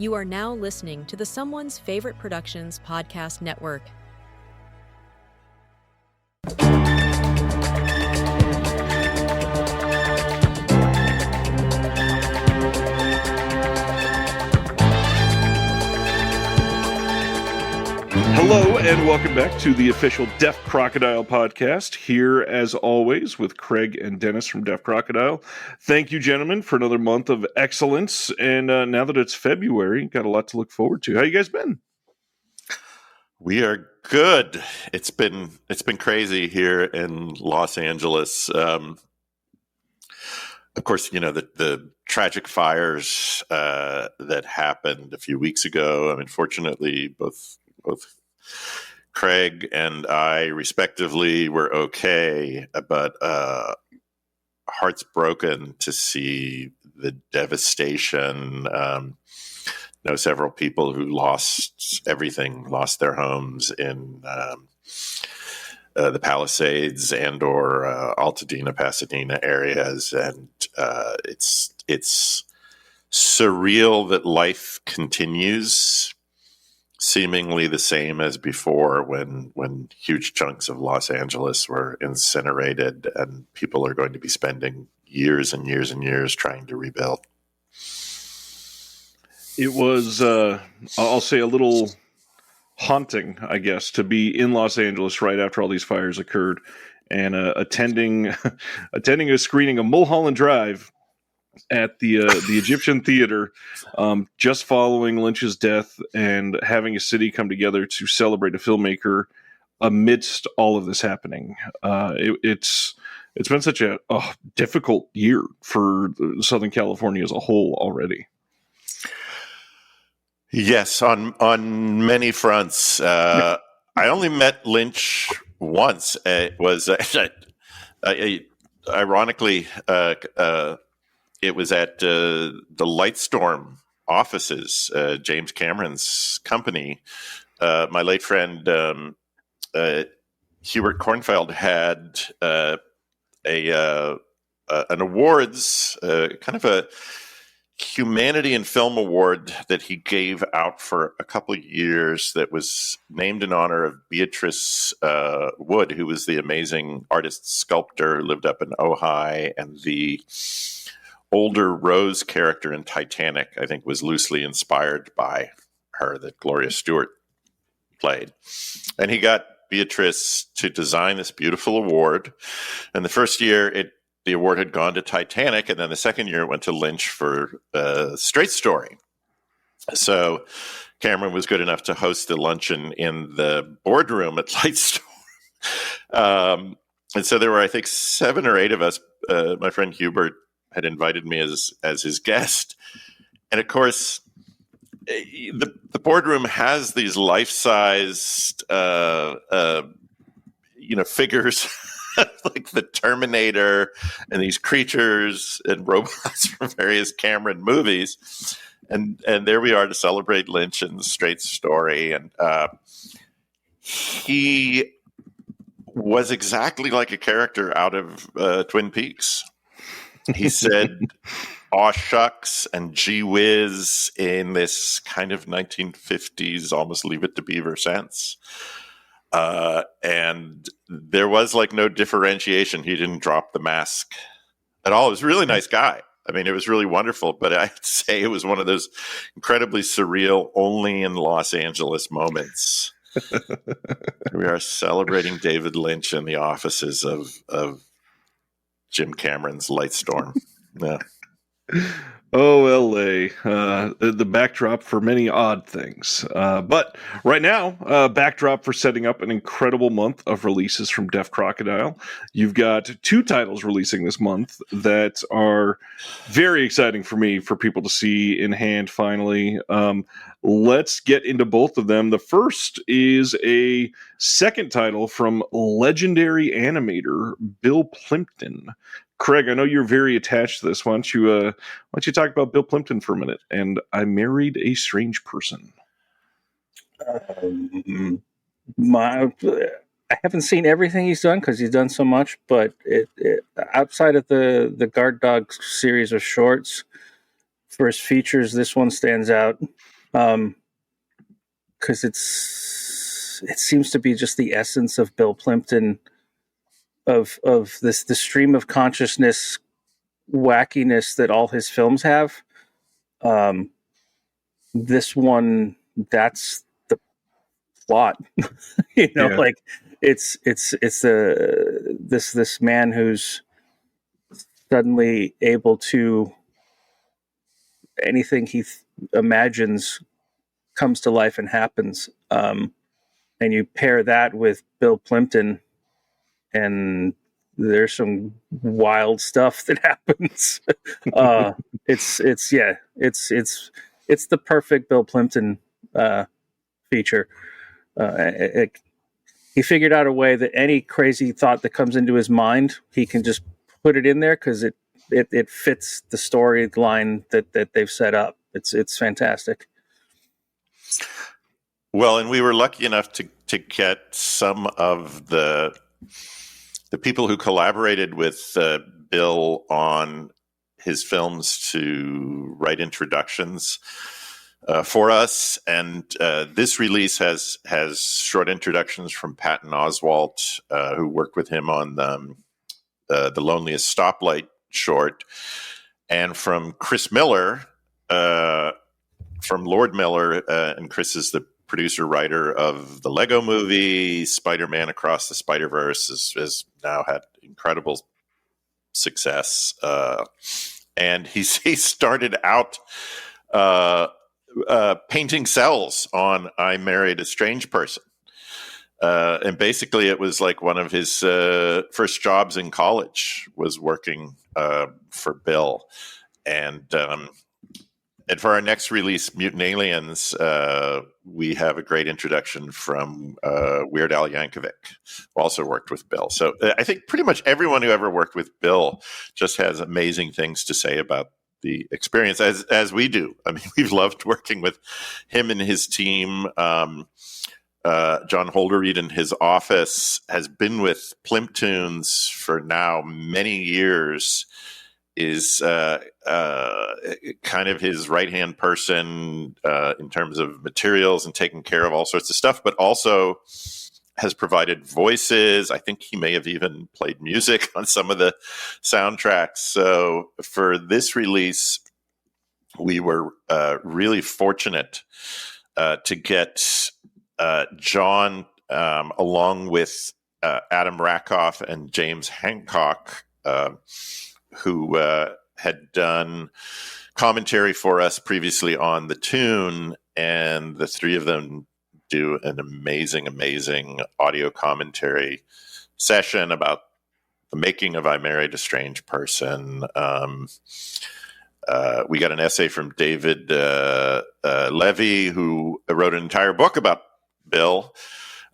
You are now listening to the Someone's Favorite Productions podcast network. Hello and welcome back to the official Deaf Crocodile Podcast, here as always with Craig and Dennis from Deaf Crocodile. Thank you, gentlemen, for another month of excellence. And now that it's February, got a lot to look forward to. How you guys been? We are good. It's been crazy here in Los Angeles. Of course, you know, the tragic fires that happened a few weeks ago. I mean, fortunately, both Craig and I, respectively, were okay, but hearts broken to see the devastation. Know several people who lost everything, lost their homes in the Palisades and or Altadena, Pasadena areas, and it's surreal that life continues seemingly the same as before when huge chunks of Los Angeles were incinerated, and people are going to be spending years and years and years trying to rebuild. It was, I'll say, a little haunting, I guess, to be in Los Angeles right after all these fires occurred and attending a screening of Mulholland Drive at the Egyptian Theater, just following Lynch's death, and having a city come together to celebrate a filmmaker amidst all of this happening. It's been such a difficult year for Southern California as a whole already. Yes, on many fronts. I only met Lynch once. It was ironically. It was at the Lightstorm offices, James Cameron's company. My late friend Hubert Kornfeld had an awards, kind of a humanity and film award that he gave out for a couple of years that was named in honor of Beatrice Wood, who was the amazing artist sculptor who lived up in Ojai, and the older Rose character in Titanic, I think, was loosely inspired by her, that Gloria Stewart played. And he got Beatrice to design this beautiful award. And the first year, the award had gone to Titanic, and then the second year it went to Lynch for Straight Story. So Cameron was good enough to host a luncheon in the boardroom at Lightstorm. And so there were, I think, 7 or 8 of us. My friend Hubert had invited me as his guest. And of course, the boardroom has these life-sized, figures like the Terminator and these creatures and robots from various Cameron movies. And there we are to celebrate Lynch and the Straight Story. And he was exactly like a character out of Twin Peaks. He said, "Aw shucks" and "gee whiz" in this kind of 1950s, almost Leave It to Beaver sense. And there was like no differentiation. He didn't drop the mask at all. He was a really nice guy. I mean, it was really wonderful, but I have to say it was one of those incredibly surreal, only in Los Angeles moments. We are celebrating David Lynch in the offices of Jim Cameron's Lightstorm. Yeah. Oh, L.A., the backdrop for many odd things. But right now, backdrop for setting up an incredible month of releases from Deaf Crocodile. You've got 2 titles releasing this month that are very exciting for me, for people to see in hand finally. Let's get into both of them. The first is a second title from legendary animator Bill Plympton. Craig, I know you're very attached to this. Why don't you talk about Bill Plympton for a minute? And I Married a Strange Person. I haven't seen everything he's done because he's done so much, but outside of the Guard Dog series of shorts, for his features, this one stands out. because it seems to be just the essence of Bill Plimpton, of the stream of consciousness wackiness that all his films have. This one, that's the plot. Like it's this man who's suddenly able to, anything he imagines comes to life and happens. And you pair that with Bill Plimpton, and there's some wild stuff that happens. It's the perfect Bill Plimpton feature. He figured out a way that any crazy thought that comes into his mind, he can just put it in there because it fits the storyline that they've set up. It's fantastic. Well, and we were lucky enough to get some of the people who collaborated with Bill on his films to write introductions for us. And this release has short introductions from Patton Oswalt, who worked with him on The Loneliest Stoplight short, and from Chris Miller, from Lord Miller, and Chris is the producer-writer of the Lego Movie. Spider-Man Across the Spider-Verse has now had incredible success. And he started out painting cells on I Married a Strange Person. And basically it was like one of his first jobs in college was working for Bill. And for our next release, Mutant Aliens, we have a great introduction from Weird Al Yankovic, who also worked with Bill. So I think pretty much everyone who ever worked with Bill just has amazing things to say about the experience, as we do. I mean, we've loved working with him and his team. John Holderried in his office has been with Plimptunes for now many years, is kind of his right-hand person in terms of materials and taking care of all sorts of stuff, but also has provided voices. I think he may have even played music on some of the soundtracks. So for this release, we were really fortunate to get John, along with Adam Rakoff and James Hancock, who had done commentary for us previously on The Tune, and the three of them do an amazing audio commentary session about the making of I Married a Strange Person. We got an essay from David Levy, who wrote an entire book about Bill,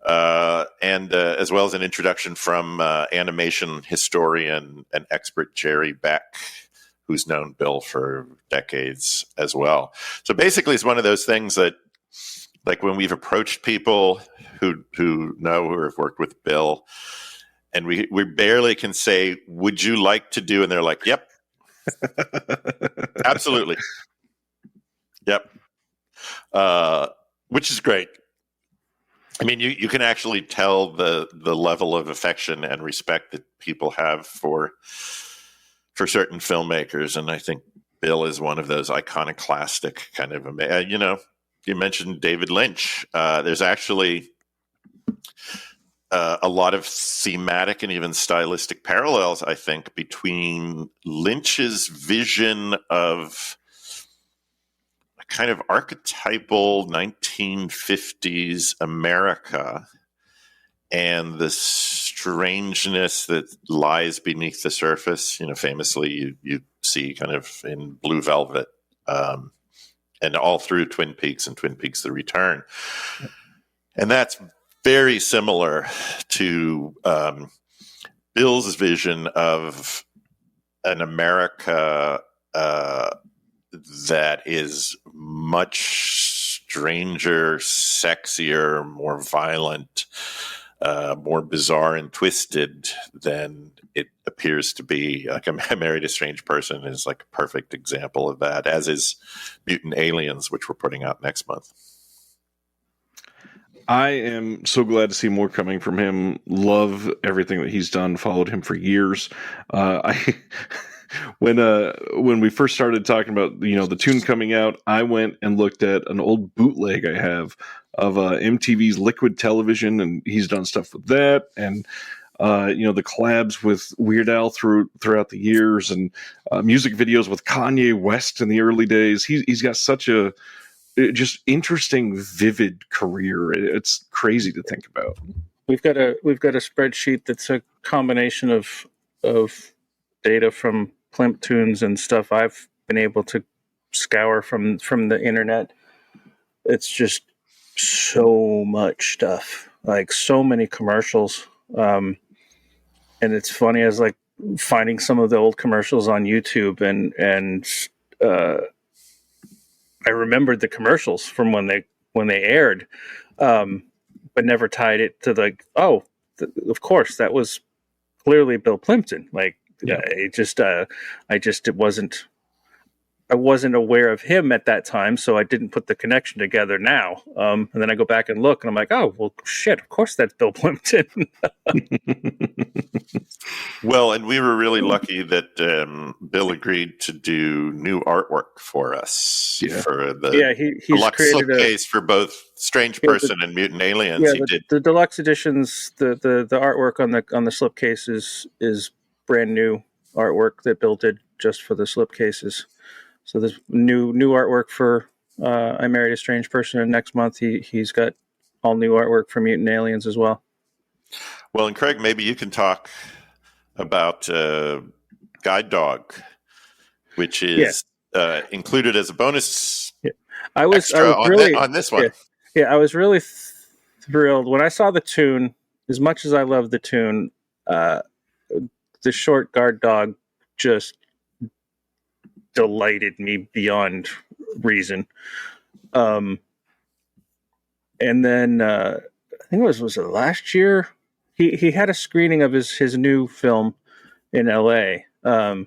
and as well as an introduction from animation historian and expert Jerry Beck, who's known Bill for decades as well. So basically, it's one of those things that, like, when we've approached people who know or have worked with Bill, and we barely can say, "Would you like to do?" And they're like, "Yep, absolutely, yep," which is great. I mean, you can actually tell the level of affection and respect that people have for certain filmmakers, and I think Bill is one of those iconoclastic kind of. You mentioned David Lynch. There's actually a lot of thematic and even stylistic parallels, I think, between Lynch's vision of a kind of archetypal 1950s America and the strangeness that lies beneath the surface. Famously, you see kind of in Blue Velvet, and all through Twin Peaks and Twin Peaks: The Return. And that's very similar to Bill's vision of an America that is much stranger, sexier, more violent, more bizarre and twisted than it appears to be. Like I Married a Strange Person is like a perfect example of that, as is Mutant Aliens, which we're putting out next month. I am so glad to see more coming from him. Love everything that he's done. Followed him for years. When we first started talking about the tune coming out, I went and looked at an old bootleg I have of MTV's Liquid Television, and he's done stuff with that, and the collabs with Weird Al throughout the years, and music videos with Kanye West in the early days. He's got such a just interesting, vivid career. It's crazy to think about. We've got a spreadsheet that's a combination of data from Plimp tunes and stuff I've been able to scour from the internet. It's just so much stuff, like so many commercials. And it's funny as like finding some of the old commercials on YouTube, and I remembered the commercials from when they aired, but never tied it to of course that was clearly Bill Plimpton. Like, yeah. I wasn't aware of him at that time, so I didn't put the connection together now. And then I go back and look, and I'm like, oh, well, shit, of course that's Bill Plimpton. Well, and we were really lucky that Bill agreed to do new artwork for us. Yeah. For he's deluxe created slipcase for both Strange Person and Mutant Aliens. Yeah, the deluxe editions, the artwork on the slipcases is brand new artwork that Bill did just for the slipcases. So there's new artwork for I Married a Strange Person, and next month he's got all new artwork for Mutant Aliens as well. Well, and Craig, maybe you can talk about Guide Dog, which is included as a bonus. Yeah. I was really on this one. I was really thrilled when I saw the tune. As much as I love the tune, the short Guard Dog just delighted me beyond reason. And then I think was it last year? He had a screening of his new film in LA. And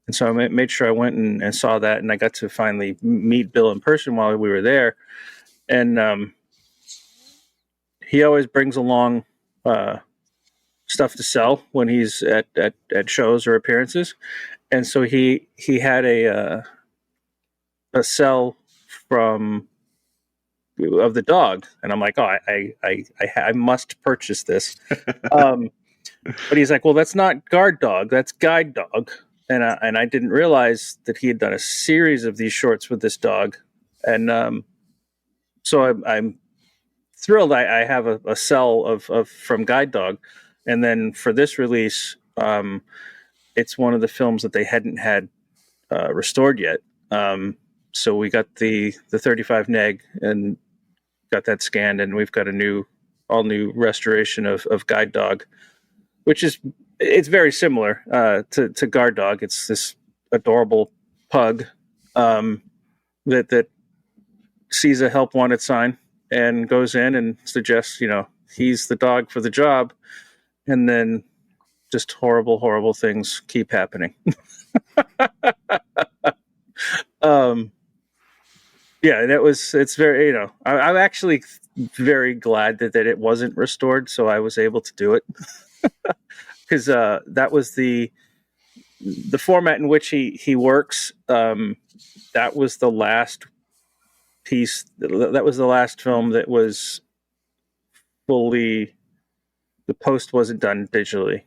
so I made sure I went and saw that, and I got to finally meet Bill in person while we were there. And he always brings along stuff to sell when he's at shows or appearances. And so he had a cell of the dog, and I'm like, oh, I must purchase this. But he's like, well, that's not Guard Dog, that's Guide Dog, and I didn't realize that he had done a series of these shorts with this dog, and so I'm thrilled. I have a cell of from Guide Dog, and then for this release, it's one of the films that they hadn't had restored yet. So we got the 35 neg and got that scanned, and we've got all new restoration of Guide Dog, which it's very similar to Guard Dog. It's this adorable pug that sees a help wanted sign and goes in and suggests, he's the dog for the job, and then just horrible things keep happening. It's very, I'm actually very glad that it wasn't restored, so I was able to do it. Because that was the format in which he works. That was the last piece. That was the last film that was fully, the post wasn't done digitally.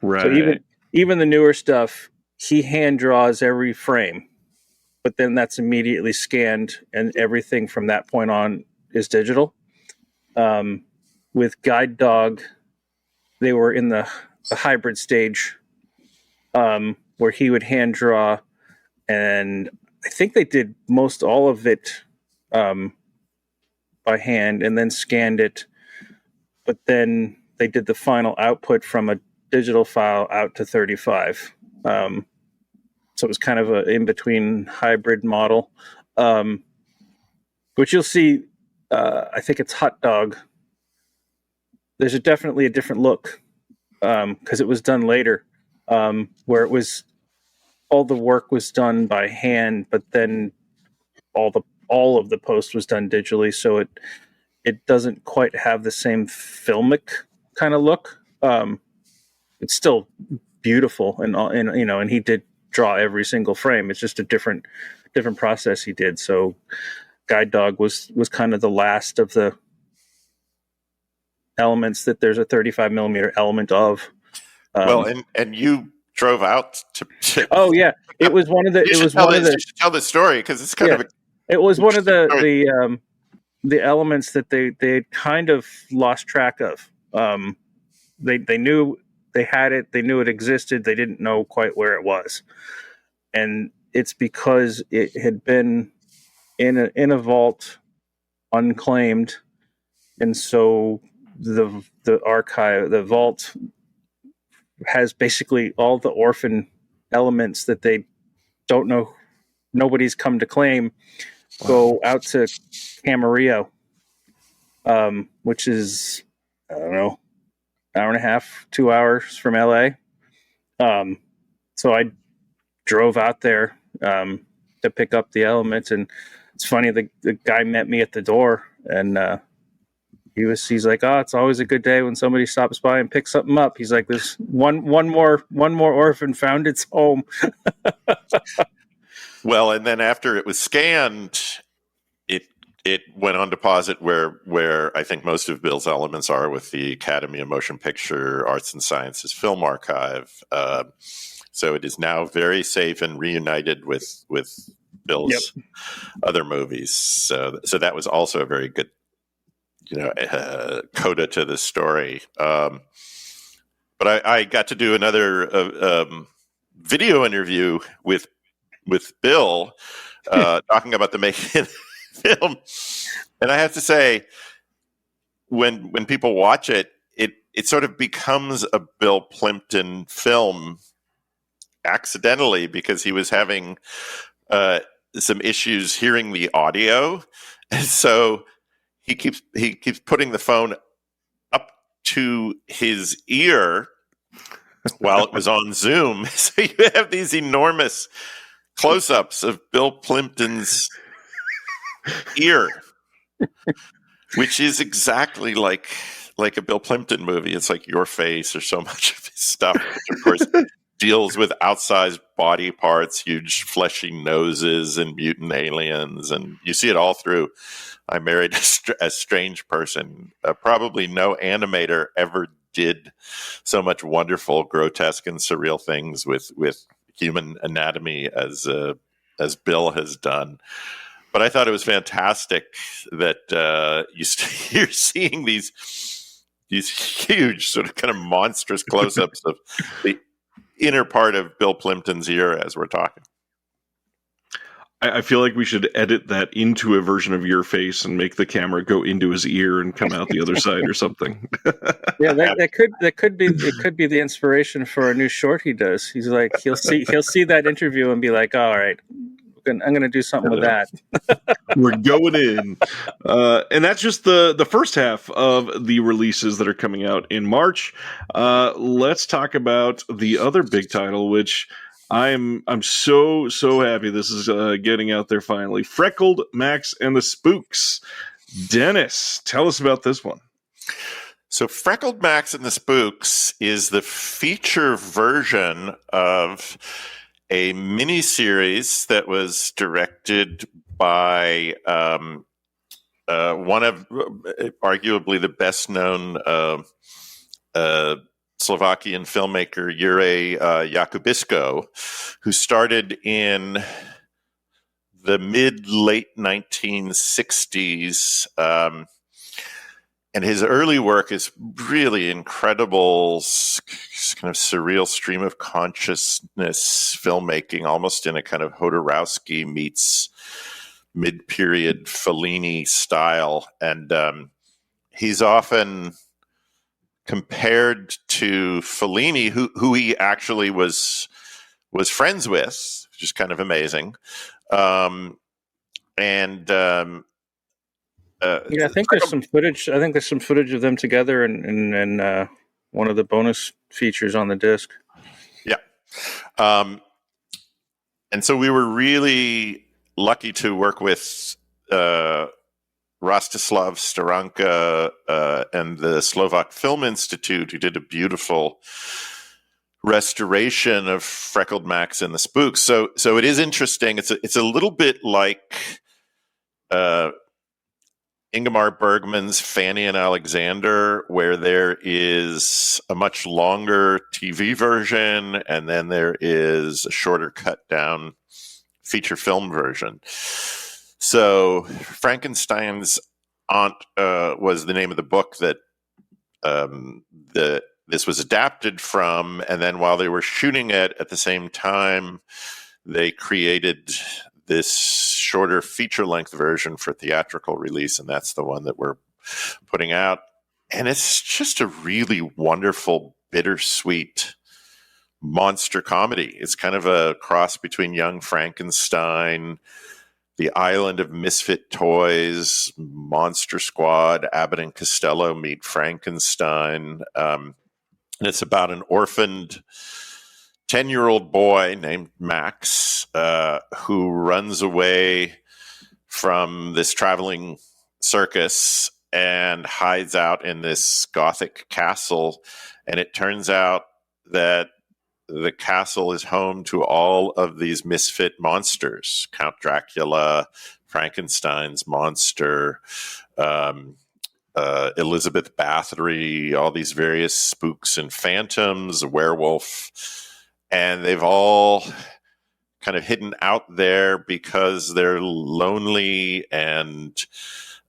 Right. So even the newer stuff, he hand draws every frame, but then that's immediately scanned, and everything from that point on is digital. With Guide Dog, they were in the hybrid stage, where he would hand draw, and I think they did most all of it by hand and then scanned it, but then they did the final output from a digital file out to 35. So it was kind of an in-between hybrid model, which you'll see. I think it's Hot Dog there's definitely a different look because it was done later, where it was all the work was done by hand, but then all of the post was done digitally, so it doesn't quite have the same filmic kind of look. It's still beautiful, and he did draw every single frame. It's just a different process he did. So Guide Dog was kind of the last of the elements that there's a 35 millimeter element of. And you drove out to oh yeah, it was one of the. You should tell the story because it's kind of. It was one of the elements that they had kind of lost track of. They knew they had it. They knew it existed. They didn't know quite where it was, and it's because it had been in a vault, unclaimed, and so the archive, the vault, has basically all the orphan elements that they don't know. Nobody's come to claim. Go out to Camarillo, which is, I don't know, hour and a half, 2 hours from LA. So I drove out there to pick up the elements, and it's funny, the guy met me at the door, and he's like, "Oh, it's always a good day when somebody stops by and picks something up." He's like, "There's one more orphan found its home." Well, and then after it was scanned, it went on deposit where I think most of Bill's elements are, with the Academy of Motion Picture Arts and Sciences Film Archive. So it is now very safe and reunited with Bill's other movies. So that was also a very good, coda to the story. But I got to do another video interview with Bill talking about the making of the film, and I have to say, when people watch it, it sort of becomes a Bill Plimpton film accidentally, because he was having some issues hearing the audio, and so he keeps putting the phone up to his ear while it was on Zoom. So you have these enormous close-ups of Bill Plimpton's ear, which is exactly like a Bill Plimpton movie. It's like Your Face, or so much of his stuff, which of course deals with outsized body parts, huge fleshy noses, and mutant aliens, and you see it all through I Married a Strange Person. Probably no animator ever did so much wonderful, grotesque, and surreal things with human anatomy as Bill has done. But I thought it was fantastic that you're seeing these huge, sort of kind of monstrous close-ups of the inner part of Bill Plimpton's ear as we're talking. I feel like we should edit that into a version of Your Face and make the camera go into his ear and come out the other side or something. Yeah, that could be the inspiration for a new short he does. He's like, he'll see that interview and be like, "All right, I'm going to do something with that." We're going in. And that's just the first half of the releases that are coming out in March. Let's talk about the other big title, which I'm so happy this is getting out there finally. Freckled Max and the Spooks. Dennis, tell us about this one. So Freckled Max and the Spooks is the feature version of a miniseries that was directed by one of arguably the best known Slovakian filmmaker, Jure Jakubisko, who started in the mid-late 1960s. And his early work is really incredible, kind of surreal stream of consciousness filmmaking, almost in a kind of Jodorowsky meets mid-period Fellini style. And he's often compared to Fellini, who he actually was friends with, which is kind of amazing. Yeah, I think there's some footage. I think there's some footage of them together in one of the bonus features on the disc. Yeah. And so we were really lucky to work with Rostislav Staranka and the Slovak Film Institute, who did a beautiful restoration of Freckled Max and the Spooks. So it is interesting. It's a little bit like Ingmar Bergman's Fanny and Alexander, where there is a much longer TV version and then there is a shorter cut down feature film version. So Frankenstein's Aunt was the name of the book that this was adapted from, and then while they were shooting it at the same time, they created this shorter feature-length version for theatrical release, and that's the one that we're putting out. And it's just a really wonderful, bittersweet monster comedy. It's kind of a cross between Young Frankenstein, The Island of Misfit Toys, Monster Squad, Abbott and Costello meet Frankenstein. And it's about an orphaned 10-year-old boy named Max who runs away from this traveling circus and hides out in this Gothic castle. And it turns out that the castle is home to all of these misfit monsters: Count Dracula, Frankenstein's monster, Elizabeth Bathory, all these various spooks and phantoms, a werewolf. And they've all kind of hidden out there because they're lonely, and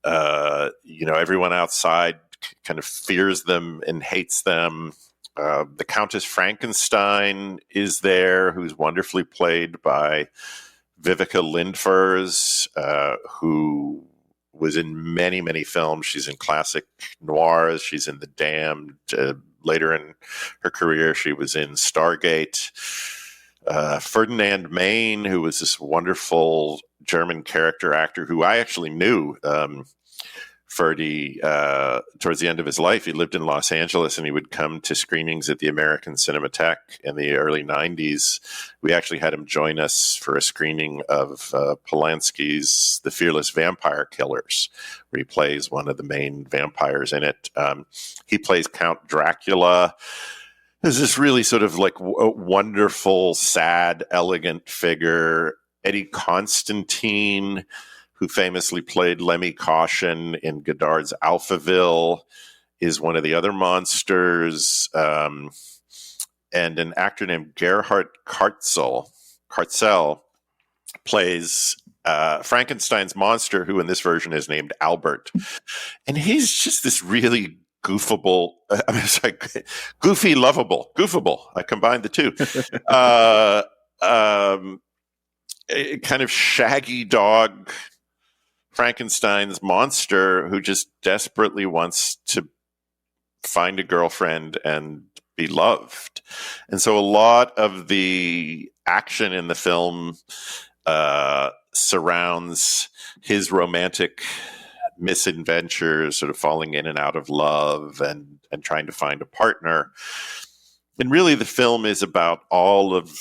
everyone outside kind of fears them and hates them. The Countess Frankenstein is there, who's wonderfully played by Vivica Lindfors, who was in many, many films. She's in classic noirs. She's in The Damned. Later in her career, she was in Stargate. Ferdinand Main, who was this wonderful German character actor who I actually knew. Ferdy, towards the end of his life, he lived in Los Angeles, and he would come to screenings at the American Cinematheque in the early 90s. We actually had him join us for a screening of Polanski's The Fearless Vampire Killers, where he plays one of the main vampires in it. He plays Count Dracula. There's this really sort of like wonderful, sad, elegant figure. Eddie Constantine, who famously played Lemmy Caution in Godard's Alphaville, is one of the other monsters. And an actor named Gerhard Kartzel plays Frankenstein's monster, who in this version is named Albert. And he's just this really goofy, lovable. I combined the two. A kind of shaggy dog Frankenstein's monster who just desperately wants to find a girlfriend and be loved. And so a lot of the action in the film surrounds his romantic misadventures, sort of falling in and out of love and trying to find a partner. And really the film is about all of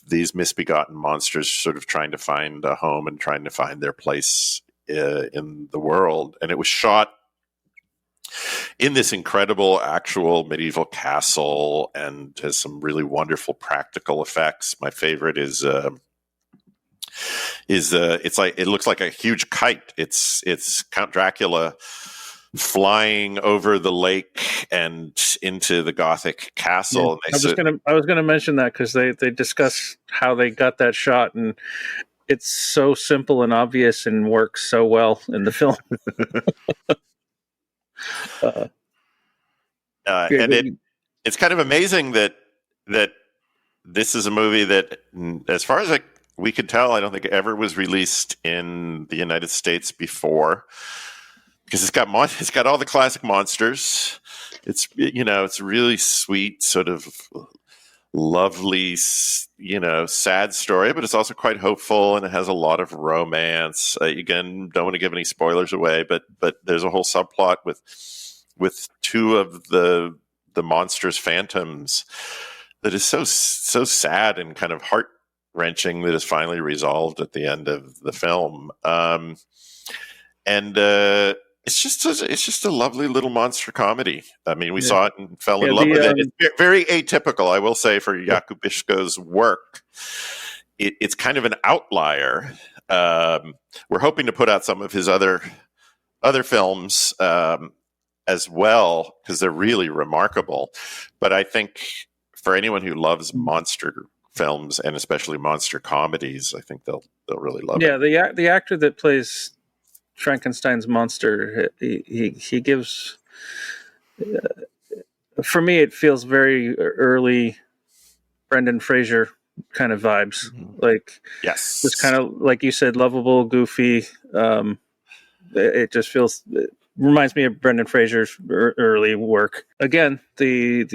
these misbegotten monsters sort of trying to find a home and trying to find their place in the world. And it was shot in this incredible actual medieval castle and has some really wonderful practical effects. My favorite is it's like, it looks like a huge kite. It's Count Dracula flying over the lake and into the Gothic castle. Yeah, I was gonna mention that because they discuss how they got that shot, and it's so simple and obvious and works so well in the film. It's kind of amazing that this is a movie that, as far as we could tell, I don't think it ever was released in the United States before, because it's got all the classic monsters. It's really sweet, sort of lovely, sad story, but it's also quite hopeful, and it has a lot of romance. Again, don't want to give any spoilers away, but there's a whole subplot with two of the monster's phantoms that is so sad and kind of heart-wrenching that is finally resolved at the end of the film. It's just a lovely little monster comedy. I mean, we saw it and fell in love with it. It's very atypical, I will say, for Jakubisko's work. It's kind of an outlier. We're hoping to put out some of his other films as well, because they're really remarkable. But I think for anyone who loves monster films, and especially monster comedies, I think they'll really love it. Yeah, the actor that plays Frankenstein's monster, he gives, for me, it feels very early Brendan Fraser kind of vibes. Like, yes, it's kind of like you said, lovable, goofy. It just feels, it reminds me of Brendan Fraser's early work. Again, the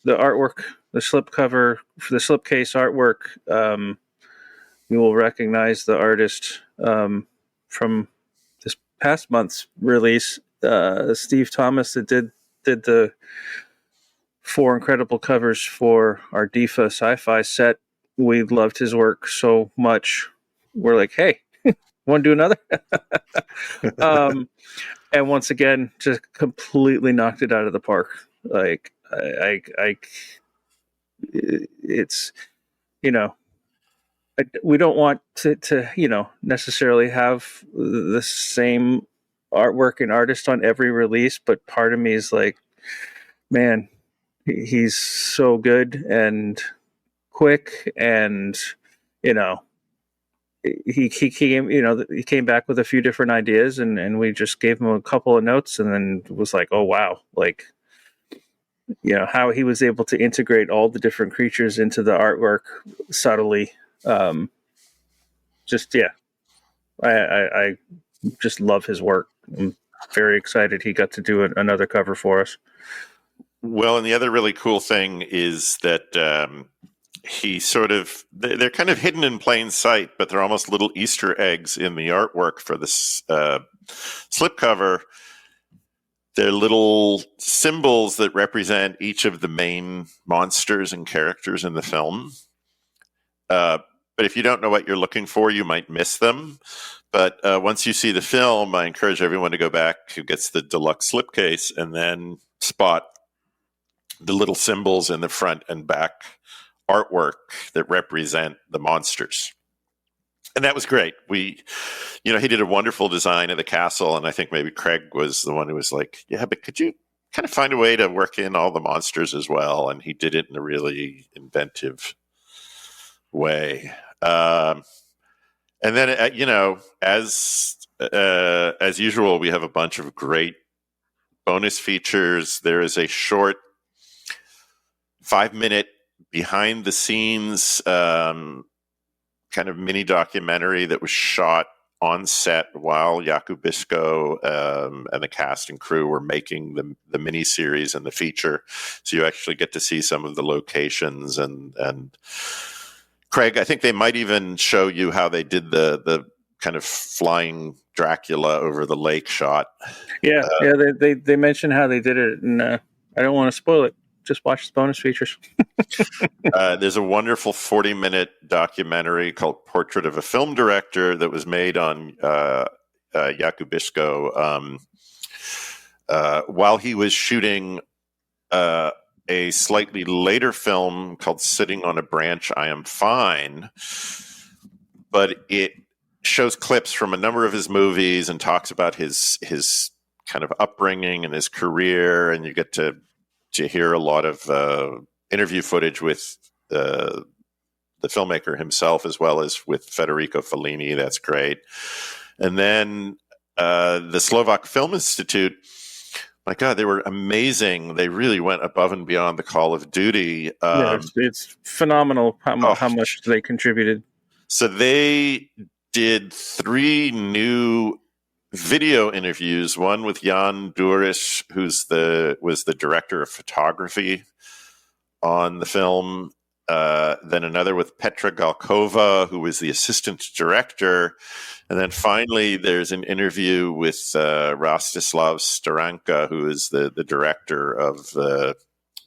artwork, the slipcover, the slipcase artwork, you will recognize the artist from this past month's release, Steve Thomas, that did the 4 incredible covers for our DIFA sci-fi set. We loved his work so much. We're like, hey, want to do another? And once again, just completely knocked it out of the park. Like, it's, we don't want to necessarily have the same artwork and artist on every release, but part of me is like, man, he's so good and quick, and he came back with a few different ideas, and we just gave him a couple of notes, and then it was like, oh wow, like, how he was able to integrate all the different creatures into the artwork subtly. I just love his work. I'm very excited he got to do another cover for us. Well, and the other really cool thing is that they're kind of hidden in plain sight, but they're almost little Easter eggs in the artwork for this slipcover. They're little symbols that represent each of the main monsters and characters in the film. But if you don't know what you're looking for, you might miss them. But once you see the film, I encourage everyone to go back who gets the deluxe slipcase and then spot the little symbols in the front and back artwork that represent the monsters. And that was great. He did a wonderful design of the castle, and I think maybe Craig was the one who was like, yeah, but could you kind of find a way to work in all the monsters as well? And he did it in a really inventive way. And then, as usual, we have a bunch of great bonus features. There is a short 5-minute behind the scenes kind of mini documentary that was shot on set while Jakubisko and the cast and crew were making the mini series and the feature. So you actually get to see some of the locations, and Craig, I think they might even show you how they did the kind of flying Dracula over the lake shot. Yeah, they mentioned how they did it, and I don't want to spoil it. Just watch the bonus features. There's a wonderful 40-minute documentary called Portrait of a Film Director that was made on Jakubisko while he was shooting a slightly later film called Sitting on a Branch, I Am Fine. But it shows clips from a number of his movies and talks about his kind of upbringing and his career, and you get to hear a lot of interview footage with the filmmaker himself, as well as with Federico Fellini. That's great. And then the Slovak Film Institute, my God, they were amazing. They really went above and beyond the call of duty. It's phenomenal how much they contributed. So they did 3 new video interviews, one with Jan Duris, who's was the director of photography on the film, then another with Petra Galkova, who was the assistant director. And then finally, there's an interview with Rostislav Staranka, who is the director of the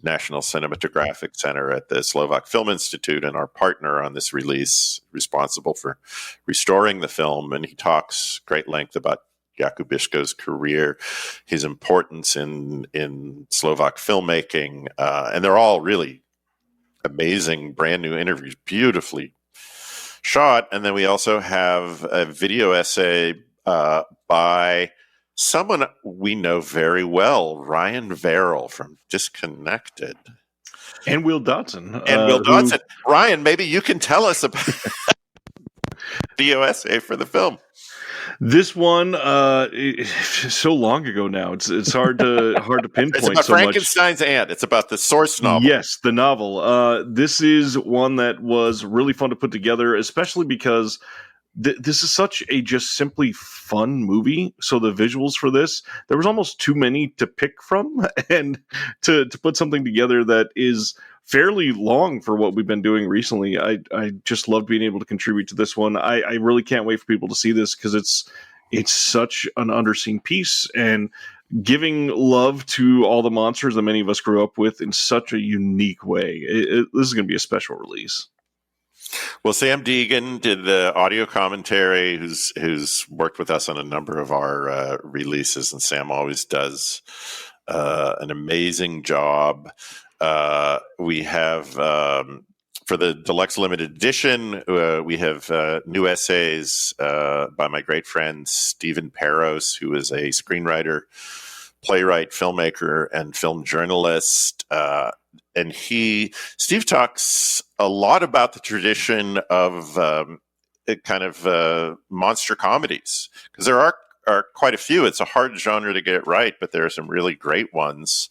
National Cinematographic Center at the Slovak Film Institute and our partner on this release, responsible for restoring the film. And he talks great length about Jakub Biško's career, his importance in Slovak filmmaking. And they're all really amazing, brand new interviews, beautifully shot. And then we also have a video essay by someone we know very well, Ryan Verrill from Disconnected. And Will Dodson. Ryan, maybe you can tell us about video essay for the film. This one, so long ago now, it's hard to pinpoint. It's about so Frankenstein's aunt. It's about the source novel. Yes, the novel. This is one that was really fun to put together, especially because this is such a just simply fun movie. So the visuals for this, there was almost too many to pick from, and to put something together that is fairly long for what we've been doing recently. I just love being able to contribute to this one. I really can't wait for people to see this because it's such an underseen piece and giving love to all the monsters that many of us grew up with in such a unique way. This is going to be a special release. Well, Sam Deegan did the audio commentary, who's worked with us on a number of our releases, and Sam always does an amazing job. We have, for the Deluxe Limited Edition, we have new essays by my great friend Stephen Peros, who is a screenwriter, playwright, filmmaker, and film journalist. And Steve talks a lot about the tradition of kind of monster comedies, because there are quite a few. It's a hard genre to get right, but there are some really great ones.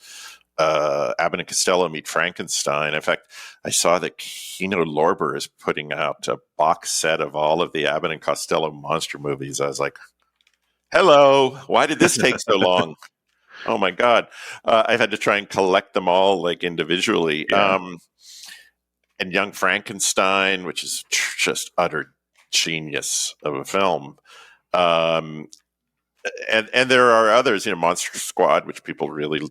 Abbott and Costello Meet Frankenstein. In fact, I saw that Kino Lorber is putting out a box set of all of the Abbott and Costello monster movies. I was like, hello, why did this take so long? Oh my God. I've had to try and collect them all like individually. Yeah. And Young Frankenstein, which is just utter genius of a film. And there are others, Monster Squad, which people really,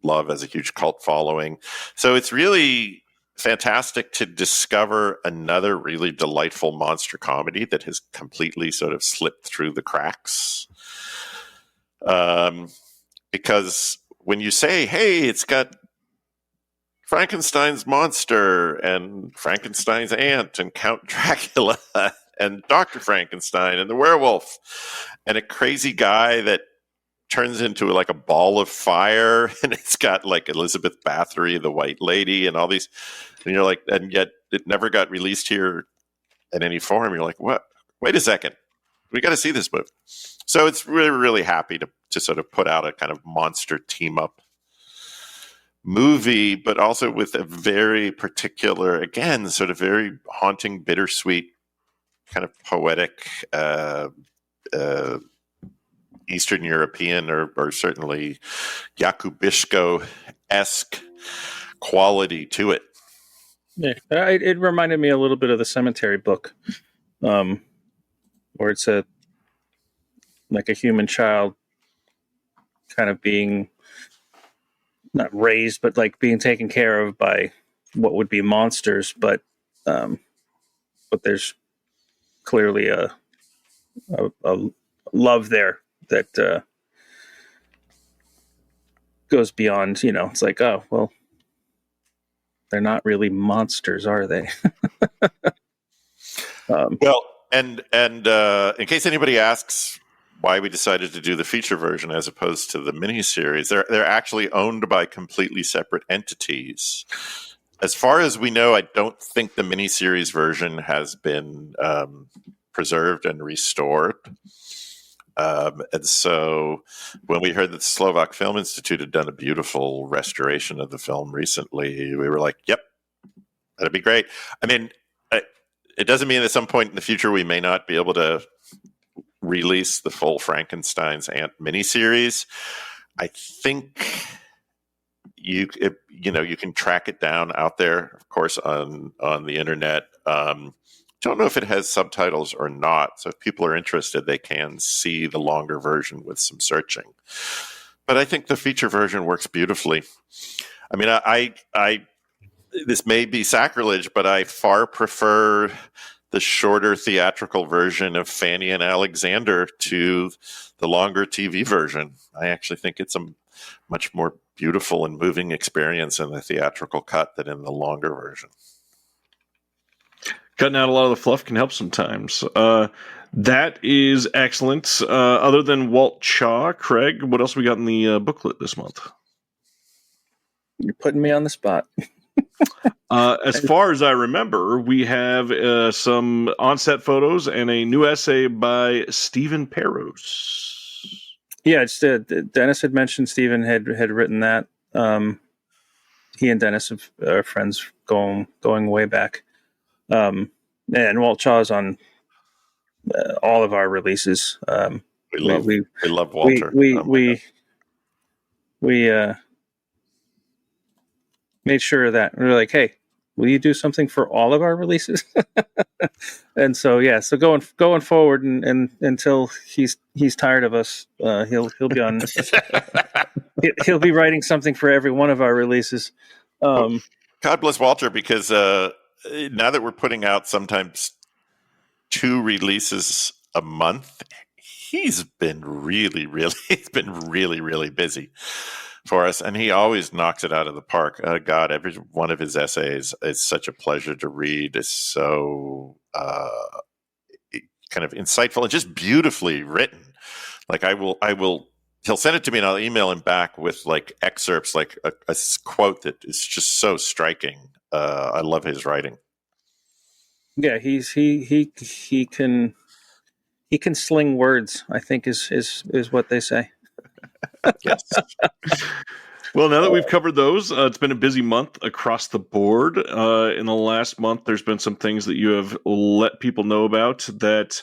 love as a huge cult following. So it's really fantastic to discover another really delightful monster comedy that has completely sort of slipped through the cracks. Because when you say, hey, it's got Frankenstein's monster and Frankenstein's aunt and Count Dracula and Dr. Frankenstein and the werewolf and a crazy guy that turns into like a ball of fire, and it's got like Elizabeth Bathory, the White Lady, and all these, and you're like, and yet it never got released here in any form. You're like, what? Wait a second, we got to see this movie. So it's really, really happy to sort of put out a kind of monster team up movie, but also with a very particular, again, sort of very haunting, bittersweet, kind of poetic, Eastern European or certainly Jakub Biško-esque quality to it. Yeah, it reminded me a little bit of the Cemetery book, where it's like a human child kind of being not raised, but like being taken care of by what would be monsters, but there's clearly a love there that goes beyond, it's like, oh, well, they're not really monsters, are they? Well, and in case anybody asks why we decided to do the feature version as opposed to the miniseries, they're actually owned by completely separate entities. As far as we know, I don't think the miniseries version has been preserved and restored. And so when we heard that the Slovak Film Institute had done a beautiful restoration of the film recently, we were like, yep, that'd be great. I mean, it doesn't mean at some point in the future we may not be able to release the full Frankenstein's Aunt miniseries. I think you can track it down out there, of course, on the internet. Don't know if it has subtitles or not. So if people are interested, they can see the longer version with some searching. But I think the feature version works beautifully. I mean, I this may be sacrilege, but I far prefer the shorter theatrical version of Fanny and Alexander to the longer TV version. I actually think it's a much more beautiful and moving experience in the theatrical cut than in the longer version. Cutting out a lot of the fluff can help sometimes. That is excellent. Other than Walt Chaw, Craig, what else we got in the booklet this month? You're putting me on the spot. As far as I remember, we have some on-set photos and a new essay by Stephen Perros. Yeah, Dennis had mentioned Stephen had written that. He and Dennis are friends going way back. And Walt Chaw's on all of our releases. We love Walter. We made sure that we were like, hey, will you do something for all of our releases? And so going forward and until he's tired of us, he'll be on. He'll be writing something for every one of our releases. God bless Walter, because now that we're putting out sometimes 2 releases a month, he's been really busy for us, and he always knocks it out of the park. God, every one of his essays is such a pleasure to read. It's so kind of insightful and just beautifully written. Like he'll send it to me and I'll email him back with like excerpts, like a quote that is just so striking. I love his writing. Yeah, he can sling words, I think is what they say. Yes. Well, now that we've covered those, it's been a busy month across the board. In the last month, there's been some things that you have let people know about that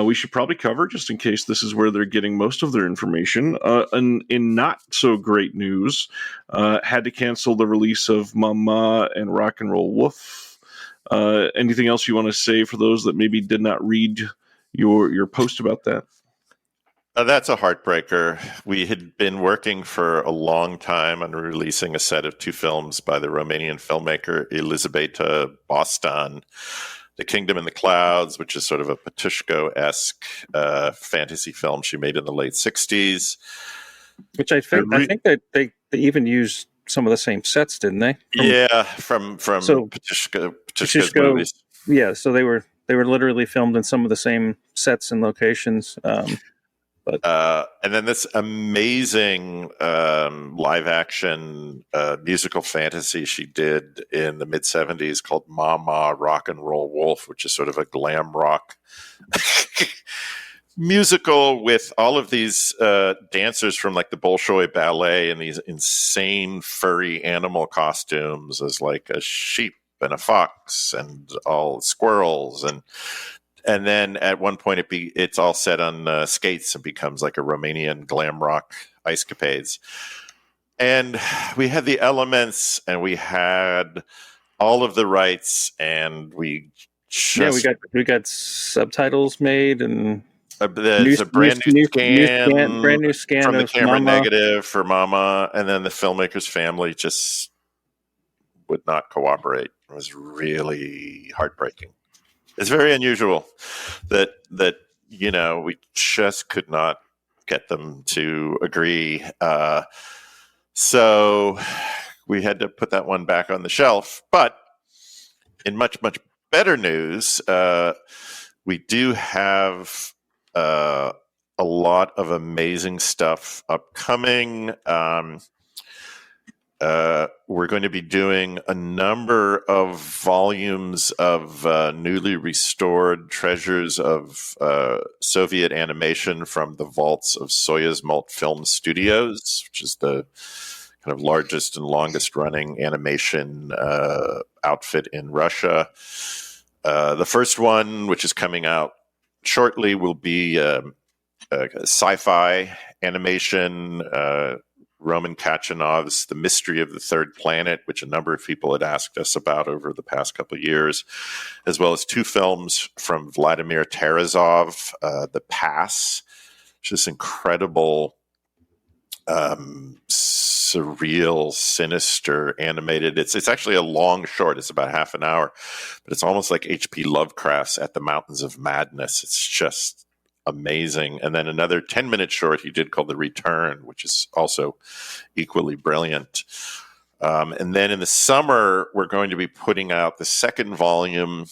we should probably cover, just in case this is where they're getting most of their information. And in not so great news, had to cancel the release of Mama and Rock and Roll Wolf. Anything else you want to say for those that maybe did not read your post about that? That's a heartbreaker. We had been working for a long time on releasing a set of 2 films by the Romanian filmmaker Elizabeta Bostan, The Kingdom in the Clouds, which is sort of a Patushko-esque fantasy film she made in the late 60s. Which I think that they even used some of the same sets, didn't they? From Patushko's movies. Yeah, so they were literally filmed in some of the same sets and locations. And then this amazing live action musical fantasy she did in the mid 70s called Mama Rock and Roll Wolf, which is sort of a glam rock musical with all of these dancers from like the Bolshoi Ballet in these insane furry animal costumes as like a sheep and a fox and all squirrels and then at one point it's all set on skates and becomes like a Romanian glam rock ice capades. And we had the elements and we had all of the rights and we got subtitles made and it's a brand new scan from the camera Mama. negative for Mama, and then the filmmaker's family just would not cooperate. It was really heartbreaking. It's very unusual that we just could not get them to agree. So we had to put that one back on the shelf. But in much, much better news, we do have a lot of amazing stuff upcoming. We're going to be doing a number of volumes of newly restored treasures of Soviet animation from the vaults of Soyuzmult Film Studios, which is the kind of largest and longest running animation outfit in Russia. The first one, which is coming out shortly, will be sci-fi animation Roman Kachanov's The Mystery of the Third Planet, which a number of people had asked us about over the past couple of years, as well as 2 films from Vladimir Terezov, The Pass, which is incredible, surreal, sinister, animated. It's actually a long short. It's about half an hour, but it's almost like H.P. Lovecraft's At the Mountains of Madness. It's just amazing. And then another 10-minute short he did called The Return, which is also equally brilliant. And then in the summer, we're going to be putting out the second volume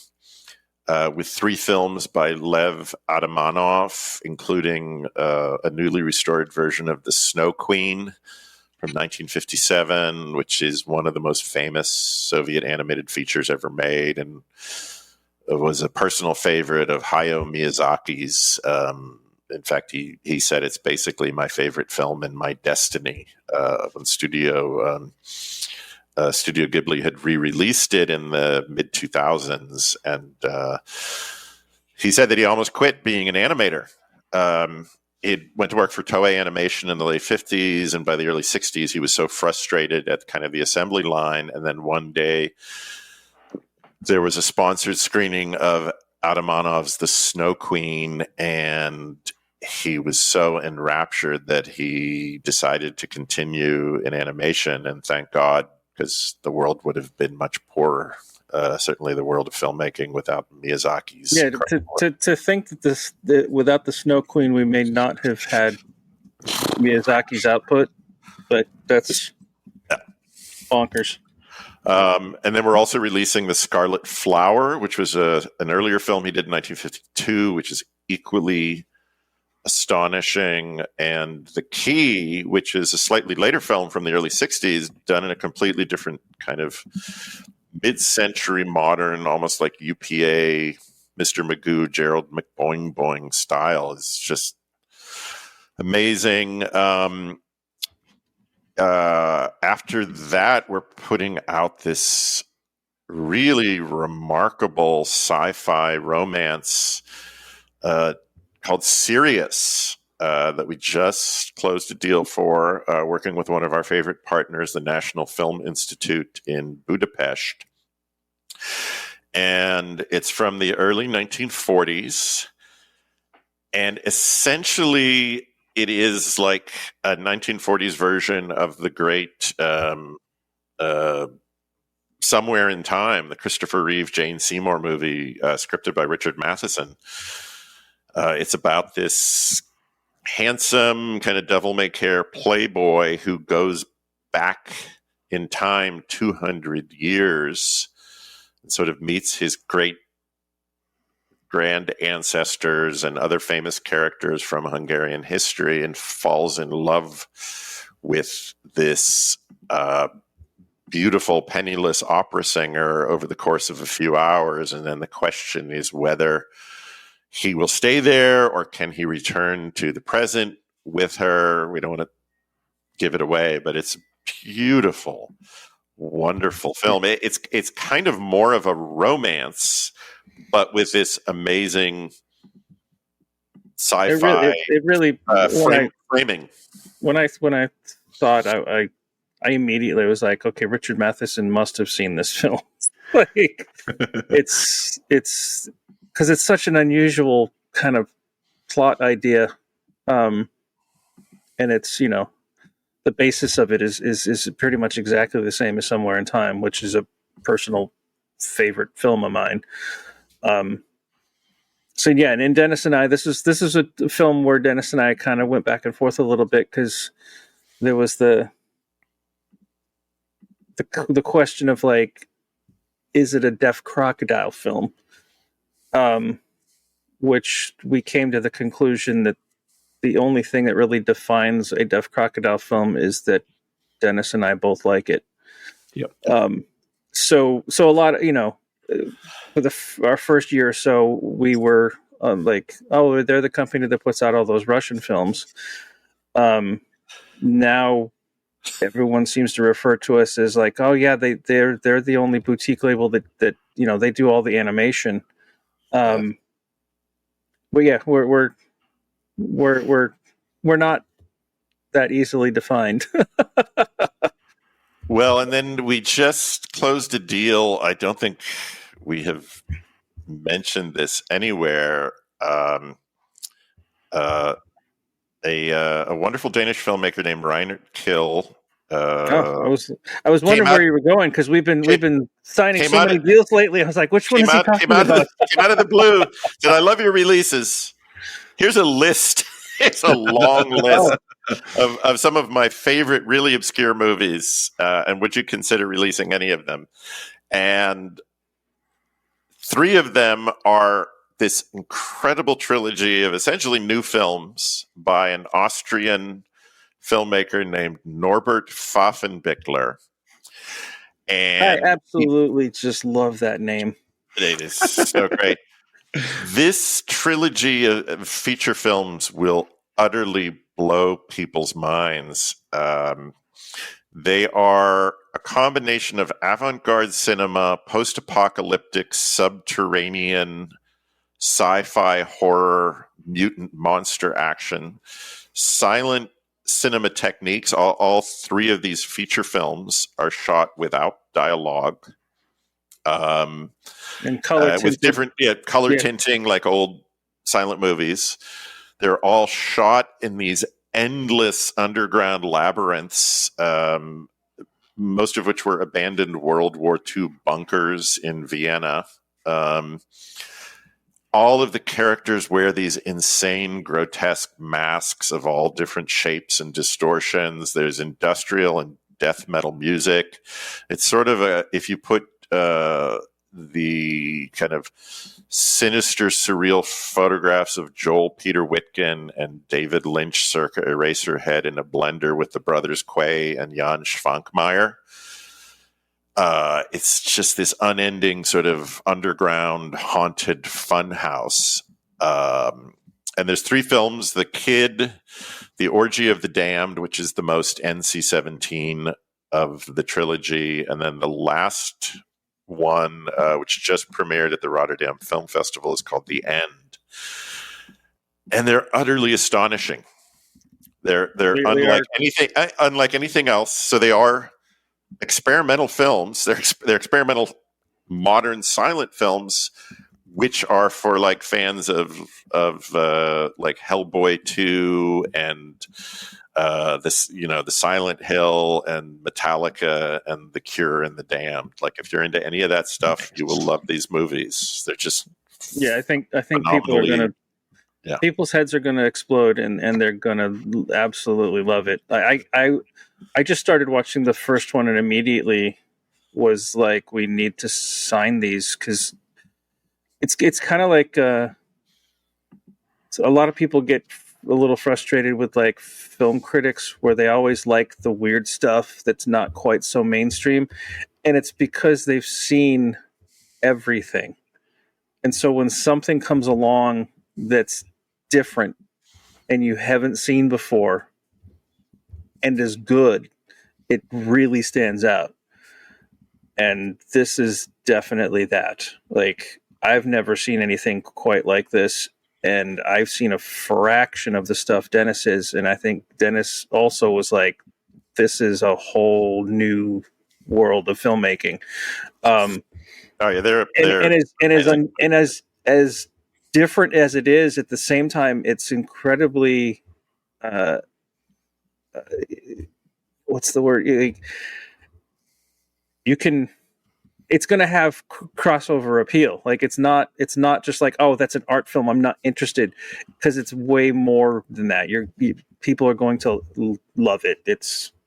with 3 films by Lev Adamanov, including a newly restored version of The Snow Queen from 1957, which is one of the most famous Soviet animated features ever made, and it was a personal favorite of Hayao Miyazaki's. In fact, he said it's basically my favorite film and my destiny. When Studio Ghibli had re-released it in the mid-2000s, and he said that he almost quit being an animator. He went to work for Toei Animation in the late 50s, and by the early 60s, he was so frustrated at kind of the assembly line. And then one day, there was a sponsored screening of Adamanov's The Snow Queen, and he was so enraptured that he decided to continue in animation, and thank God, because the world would have been much poorer. Certainly the world of filmmaking without Miyazaki's. Yeah, to think that without the Snow Queen, we may not have had Miyazaki's output, but that's bonkers. And then we're also releasing The Scarlet Flower, which was an earlier film he did in 1952, which is equally astonishing. And The Key, which is a slightly later film from the early 60s, done in a completely different kind of mid-century modern, almost like UPA, Mr. Magoo, Gerald McBoing Boing style. Is just amazing. After that, we're putting out this really remarkable sci-fi romance called Sirius that we just closed a deal for, working with one of our favorite partners, the National Film Institute in Budapest. And it's from the early 1940s. And essentially, it is like a 1940s version of the great Somewhere in Time, the Christopher Reeve, Jane Seymour movie, scripted by Richard Matheson. It's about this handsome, kind of devil-may-care playboy who goes back in time 200 years and sort of meets his great grand ancestors and other famous characters from Hungarian history and falls in love with this beautiful, penniless opera singer over the course of a few hours. And then the question is whether he will stay there or can he return to the present with her. We don't want to give it away, but it's beautiful, wonderful film. It's kind of more of a romance, but with this amazing sci-fi framing. When I thought, I immediately was like, okay, Richard Matheson must have seen this film. Like, it's because it's such an unusual kind of plot idea, and it's, the basis of it is pretty much exactly the same as Somewhere in Time, which is a personal favorite film of mine. So yeah, and Dennis and I, this is a film where Dennis and I kind of went back and forth a little bit, because there was the question of, like, is it a Deaf Crocodile film? Which we came to the conclusion that the only thing that really defines a Deaf Crocodile film is that Dennis and I both like it. Yep. So a lot of, for our first year or so, we were like, oh, they're the company that puts out all those Russian films. Now everyone seems to refer to us as like, oh yeah, they're the only boutique label that they do all the animation. But yeah, we're not that easily defined. Well, and then we just closed a deal. I don't think we have mentioned this anywhere. A wonderful Danish filmmaker named Reinert Kill. I was wondering where you were going, because we've been signing so many deals lately. I was like, which one is he talking about? Came out of the blue. Said, I love your releases. Here's a list. It's a long list of some of my favorite, really obscure movies. And would you consider releasing any of them? And 3 of them are this incredible trilogy of essentially new films by an Austrian filmmaker named Norbert Pfaffenbichler. And I absolutely just love that name. It is so great. This trilogy of feature films will utterly blow people's minds. They are a combination of avant-garde cinema, post-apocalyptic, subterranean, sci-fi horror, mutant monster action, silent cinema techniques. All 3 of these feature films are shot without dialogue. And color with different color tinting, like old silent movies. They're all shot in these endless underground labyrinths, most of which were abandoned World War II bunkers in Vienna. All of the characters wear these insane, grotesque masks of all different shapes and distortions. There's industrial and death metal music. It's sort of if you put the kind of sinister, surreal photographs of Joel Peter Witkin and David Lynch circa Eraserhead in a blender with the brothers Quay and Jan Schwankmeyer. It's just this unending sort of underground haunted funhouse. And there's 3 films: The Kid, The Orgy of the Damned, which is the most NC-17 of the trilogy, and then the last one, which just premiered at the Rotterdam Film Festival, is called The End. And they're utterly astonishing. They're unlike anything else. So they are experimental films. They're experimental modern silent films, which are for like fans of like Hellboy 2 and the Silent Hill and Metallica and The Cure and The Damned. Like, if you're into any of that stuff, you will love these movies. They're just I think people are gonna people's heads are gonna explode and they're gonna absolutely love it. I just started watching the first one and immediately was like, we need to sign these, because it's kind of like a lot of people get a little frustrated with like film critics, where they always like the weird stuff that's not quite so mainstream, and it's because they've seen everything. And so when something comes along that's different and you haven't seen before and is good, it really stands out. And this is definitely that. Like, I've never seen anything quite like this. And I've seen a fraction of the stuff Dennis is. And I think Dennis also was like, this is a whole new world of filmmaking. As different as it is, at the same time, it's incredibly, what's the word? You can, it's going to have crossover appeal. Like, it's not just like, oh, that's an art film, I'm not interested, because it's way more than that. People are going to love it.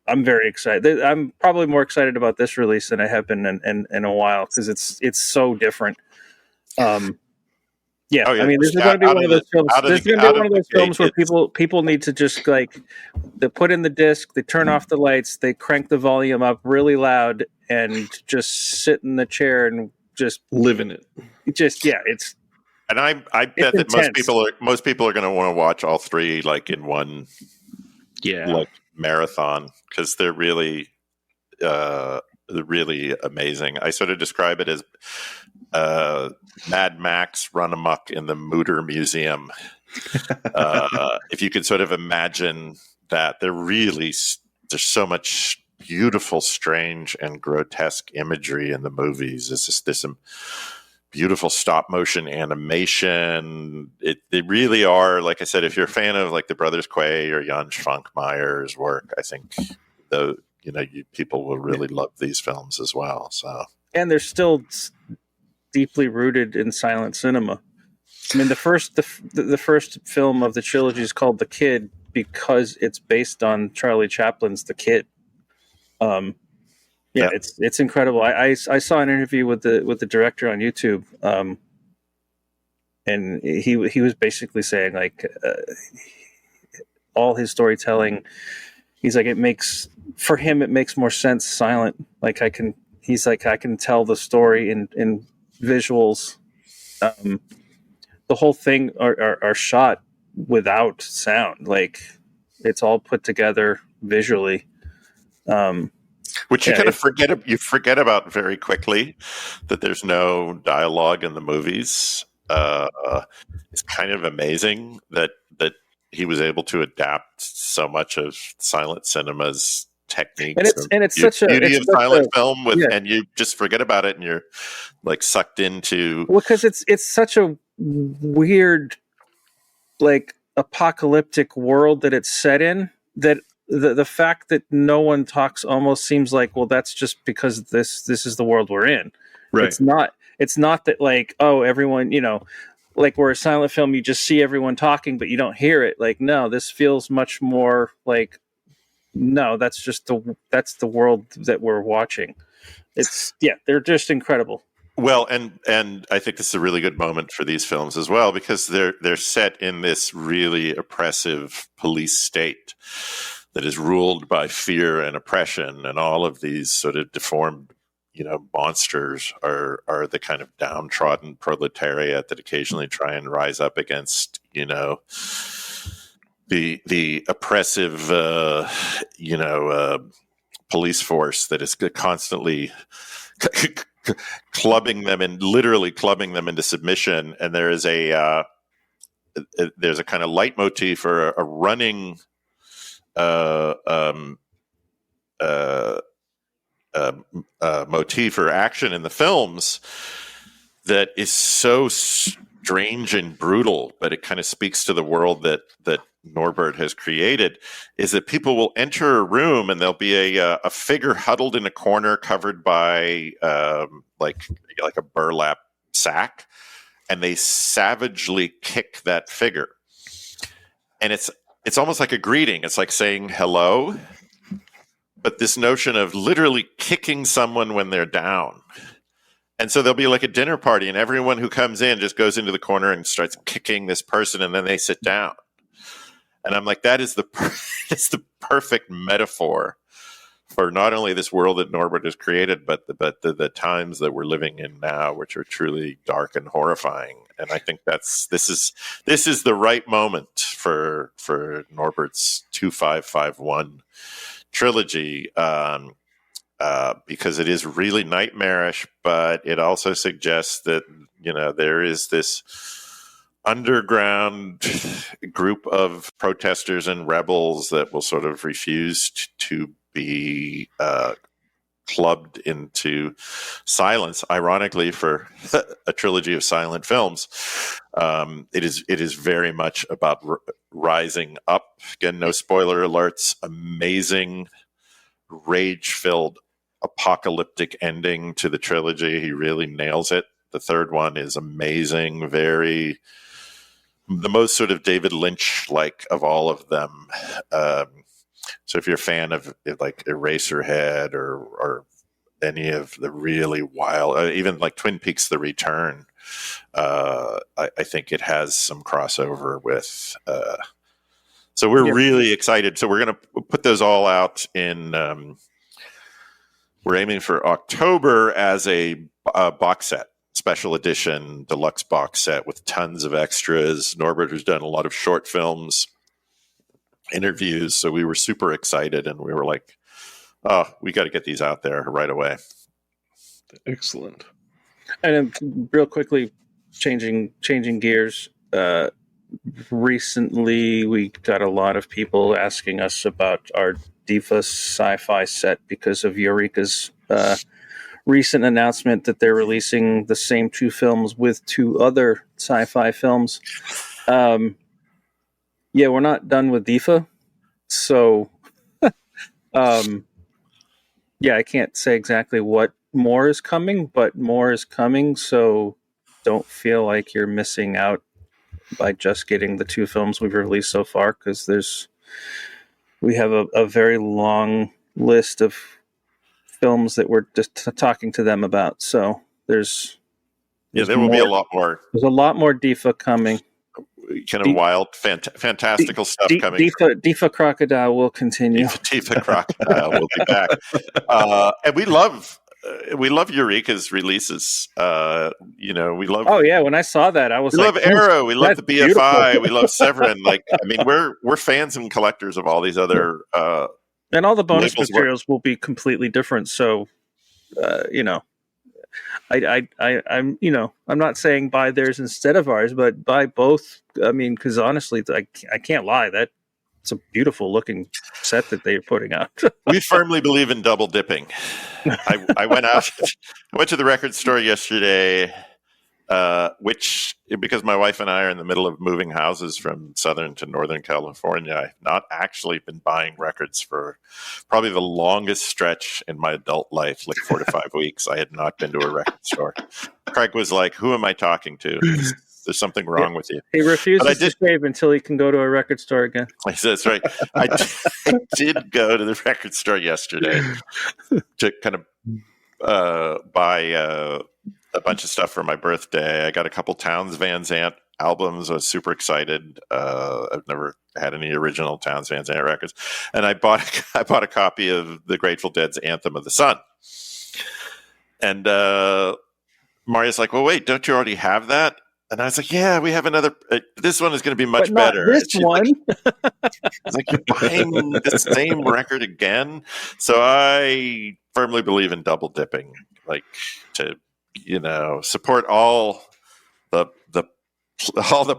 I'm very excited. I'm probably more excited about this release than I have been in a while, because it's so different. I mean, this is going to be one of those films. This is going to be one of those films where people need to just like, they put in the disc, they turn off the lights, they crank the volume up really loud, and just sit in the chair and just live in it. It's. And I bet that most people are going to want to watch all 3 like in one, like marathon, because they're really amazing. I sort of describe it as Mad Max run amok in the Mutter Museum. If you could sort of imagine that. There's so much beautiful, strange, and grotesque imagery in the movies. There's some beautiful stop motion animation. They really are, like I said, if you're a fan of like the Brothers Quay or Jan Schwankmayer's work, I think people will really love these films as well. So, and they're still deeply rooted in silent cinema. I mean, the first film of the trilogy is called The Kid because it's based on Charlie Chaplin's The Kid. It's incredible. I saw an interview with the director on YouTube, and he was basically saying like all his storytelling. He's like, it makes more sense silent. Like I can tell the story in visuals. The whole thing are shot without sound. Like it's all put together visually. Which you kind of forget about very quickly, that there's no dialogue in the movies. It's kind of amazing that he was able to adapt so much of silent cinema's techniques. And it's such a beauty of silent film and you just forget about it and you're like sucked into. Well, because it's such a weird, like apocalyptic world that it's set in, that the fact that no one talks almost seems like, well, that's just because this is the world we're in. Right. It's not that like, oh, everyone, like we're a silent film, you just see everyone talking, but you don't hear it. Like, no, this feels much more like, no, that's the world that we're watching. They're just incredible. Well, and I think this is a really good moment for these films as well, because they're set in this really oppressive police state that is ruled by fear and oppression, and all of these sort of deformed, monsters are the kind of downtrodden proletariat that occasionally try and rise up against, the oppressive, police force that is constantly literally clubbing them into submission. And there is there's a kind of leitmotif or a running motif or action in the films that is so strange and brutal, but it kind of speaks to the world that Norbert has created, is that people will enter a room and there'll be a figure huddled in a corner covered by like a burlap sack, and they savagely kick that figure. And it's almost like a greeting. It's like saying hello, but this notion of literally kicking someone when they're down. And so there'll be like a dinner party, and everyone who comes in just goes into the corner and starts kicking this person, and then they sit down. And I'm like, that is it's the perfect metaphor for not only this world that Norbert has created, but the times that we're living in now, which are truly dark and horrifying. And I think this is the right moment for Norbert's 2551 trilogy, because it is really nightmarish, but it also suggests that there is this underground group of protesters and rebels that will sort of refuse to be clubbed into silence. Ironically, for a trilogy of silent films, it is very much about rising up. Again, no spoiler alerts. Amazing, rage-filled, apocalyptic ending to the trilogy. He really nails it. The third one is amazing. The most sort of David Lynch-like of all of them. So if you're a fan of like Eraserhead or any of the really wild, even like Twin Peaks: The Return, I think it has some crossover with. So we're really excited. So we're going to put those all out in. We're aiming for October as a box set. Special edition deluxe box set with tons of extras. Norbert has done a lot of short films, interviews, so we were super excited, and we were like, oh, we got to get these out there right away. Excellent. And real quickly, changing gears, recently we got a lot of people asking us about our Diva sci-fi set because of Eureka's recent announcement that they're releasing the same 2 films with 2 other sci-fi films. Yeah, we're not done with Diva, so yeah, I can't say exactly what more is coming, but more is coming, so don't feel like you're missing out by just getting the 2 films we've released so far, because we have a very long list of films that we're just talking to them about. So there will be a lot more. There's a lot more Diva coming. Kind of wild, fantastical stuff coming. Deaf Crocodile will continue. Deaf Crocodile will be back, and we love Eureka's releases. We love. Oh yeah, when I saw that, I was like, love Arrow. We love the BFI. Beautiful. We love Severin. We're fans and collectors of all these other. And all the bonus materials will be completely different. So, I'm not saying buy theirs instead of ours, but buy both. I mean, because honestly, I can't lie. It's a beautiful looking set that they're putting out. We firmly believe in double dipping. I went out. I went to the record store yesterday, which, because my wife and I are in the middle of moving houses from Southern to Northern California, I've not actually been buying records for probably the longest stretch in my adult life, like 4 to 5 weeks. I had not been to a record store. Craig was like, "Who am I talking to? There's something wrong with you." He refuses to shave until he can go to a record store again. That's right. I did go to the record store yesterday to kind of buy a bunch of stuff for my birthday. I got a couple Townes Van Zandt albums. I was super excited. I've never had any original Townes Van Zandt records, and I bought a copy of the Grateful Dead's Anthem of the Sun. And Maria's like, "Well, wait, don't you already have that?" And I was like, "Yeah, we have another. This one is going to be much better." This one. It's like, "You're buying the same record again?" So I firmly believe in double dipping, like to support all the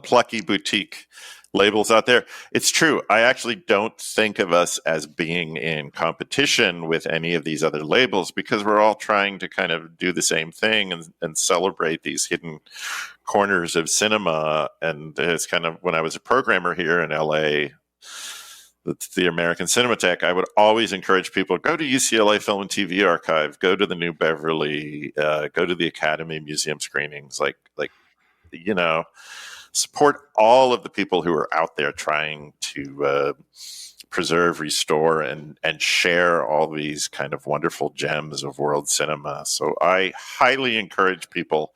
plucky boutique labels out there. It's true. I actually don't think of us as being in competition with any of these other labels, because we're all trying to kind of do the same thing and celebrate these hidden corners of cinema. And it's kind of, when I was a programmer here in LA, the American Cinematheque, I would always encourage people, go to UCLA Film and TV Archive, go to the New Beverly, go to the Academy Museum screenings, support all of the people who are out there trying to preserve, restore, and share all these kind of wonderful gems of world cinema. So I highly encourage people,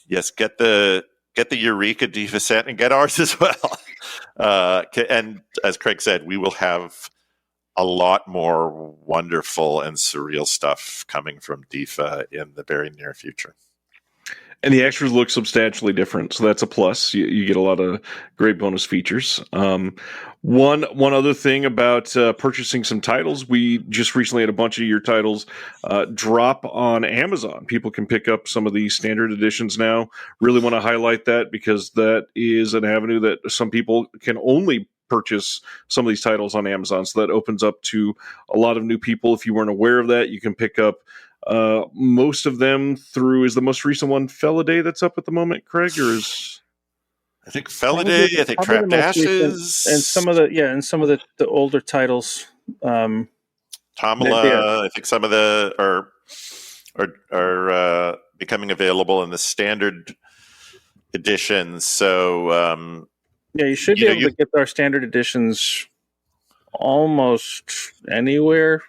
yes, get the Eureka Diva set and get ours as well. And as Craig said, we will have a lot more wonderful and surreal stuff coming from Diva in the very near future. And the extras look substantially different, so that's a plus. You get a lot of great bonus features. One other thing about purchasing some titles, we just recently had a bunch of your titles drop on Amazon. People can pick up some of these standard editions now. Really want to highlight that, because that is an avenue that some people can only purchase some of these titles on Amazon. So that opens up to a lot of new people. If you weren't aware of that, you can pick up most of them through, is the most recent one Feliday that's up at the moment, Craig, or is... I think Feliday, I think Trap Dashes, and some of the older titles. Tomala, I think some of the are becoming available in the standard editions. So you should be able to get our standard editions almost anywhere.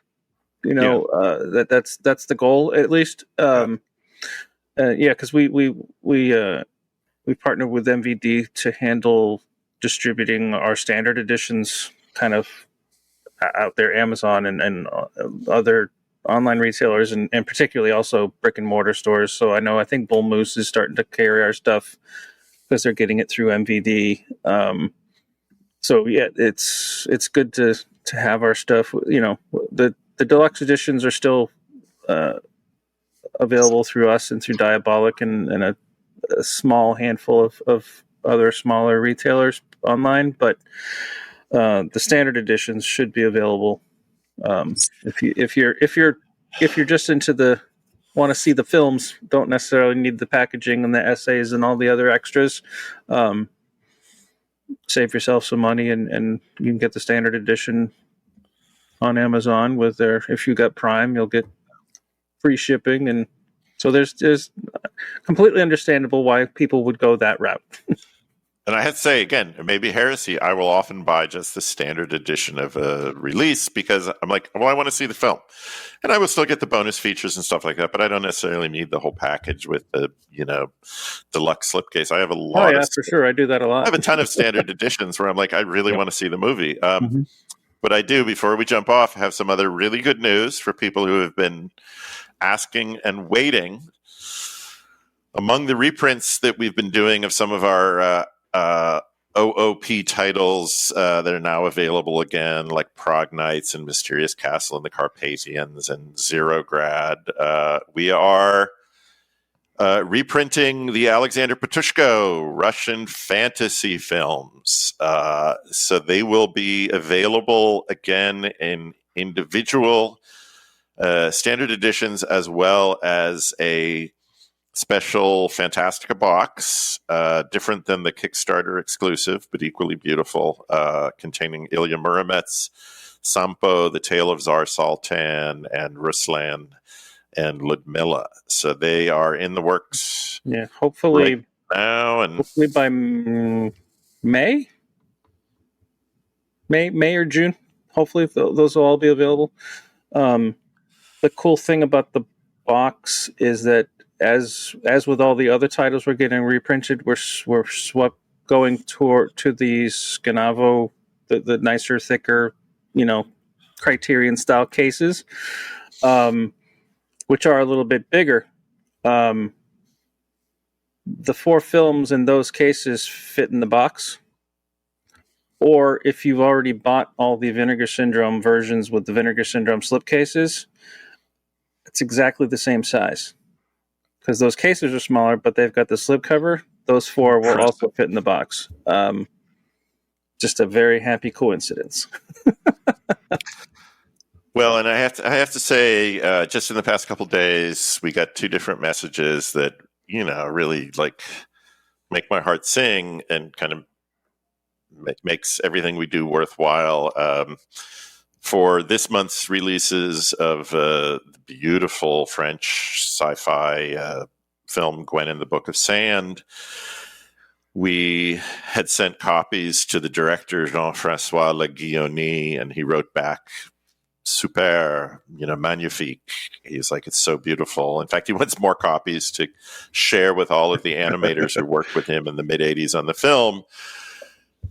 That's the goal, at least. Because we partnered with MVD to handle distributing our standard editions kind of out there, Amazon and other online retailers, and particularly also brick and mortar stores. So I think Bull Moose is starting to carry our stuff because they're getting it through MVD. It's good to have our stuff. The deluxe editions are still available through us and through Diabolic, and a small handful of other smaller retailers online, but the standard editions should be available. If you're just into want to see the films, don't necessarily need the packaging and the essays and all the other extras. Save yourself some money, and you can get the standard edition on Amazon with if you got Prime, you'll get free shipping, and so there's completely understandable why people would go that route. And I have to say, again, it may be heresy. I will often buy just the standard edition of a release because I'm like, well, I want to see the film. And I will still get the bonus features and stuff like that, but I don't necessarily need the whole package with the, deluxe slipcase. I have a lot for sure. I do that a lot. I have a ton of standard editions where I'm like, I really want to see the movie. But I do, before we jump off, have some other really good news for people who have been asking and waiting. Among the reprints that we've been doing of some of our OOP titles that are now available again, like Prague Nights and Mysterious Castle in the Carpathians and Zero Grad, we are reprinting the Alexander Petrushko Russian fantasy films. So they will be available again in individual standard editions as well as a special Fantastica box, different than the Kickstarter exclusive, but equally beautiful, containing Ilya Muromets, Sampo, The Tale of Tsar Sultan, and Ruslan and Ludmilla. So they are in the works. Yeah, hopefully right now, and hopefully by May or June. Hopefully those will all be available. The cool thing about the box is that as with all the other titles we're getting reprinted, we're going to these Scanavo, the nicer, thicker, Criterion style cases, which are a little bit bigger. The 4 films in those cases fit in the box. Or if you've already bought all the Vinegar Syndrome versions with the Vinegar Syndrome slipcases, it's exactly the same size. Because those cases are smaller, but they've got the slipcover. Those 4 will also fit in the box. Just a very happy coincidence. Well, and I have to say, just in the past couple of days, we got 2 different messages that really make my heart sing and kind of makes everything we do worthwhile. For this month's releases of the beautiful French sci-fi film Gwen and the Book of Sand, we had sent copies to the director, Jean-François Le Guillauny, and he wrote back, super, magnifique. He's like, it's so beautiful. In fact, he wants more copies to share with all of the animators who worked with him in the mid-'80s on the film.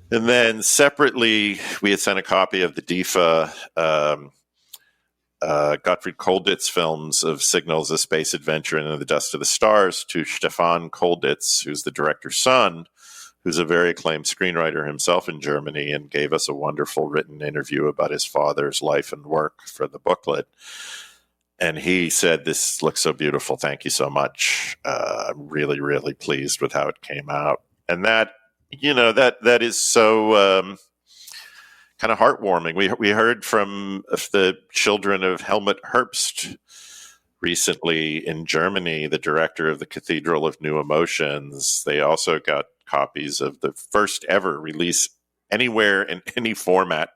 And then separately, we had sent a copy of the DIFA Gottfried Kolditz films of Signals, A Space Adventure, and In the Dust of the Stars to Stefan Kolditz, who's the director's son, who's a very acclaimed screenwriter himself in Germany, and gave us a wonderful written interview about his father's life and work for the booklet. And he said, this looks so beautiful. Thank you so much. I'm really, really pleased with how it came out. And that, that is so kind of heartwarming. We heard from the children of Helmut Herbst recently in Germany, the director of the Cathedral of New Emotions. They also got copies of the first ever release anywhere in any format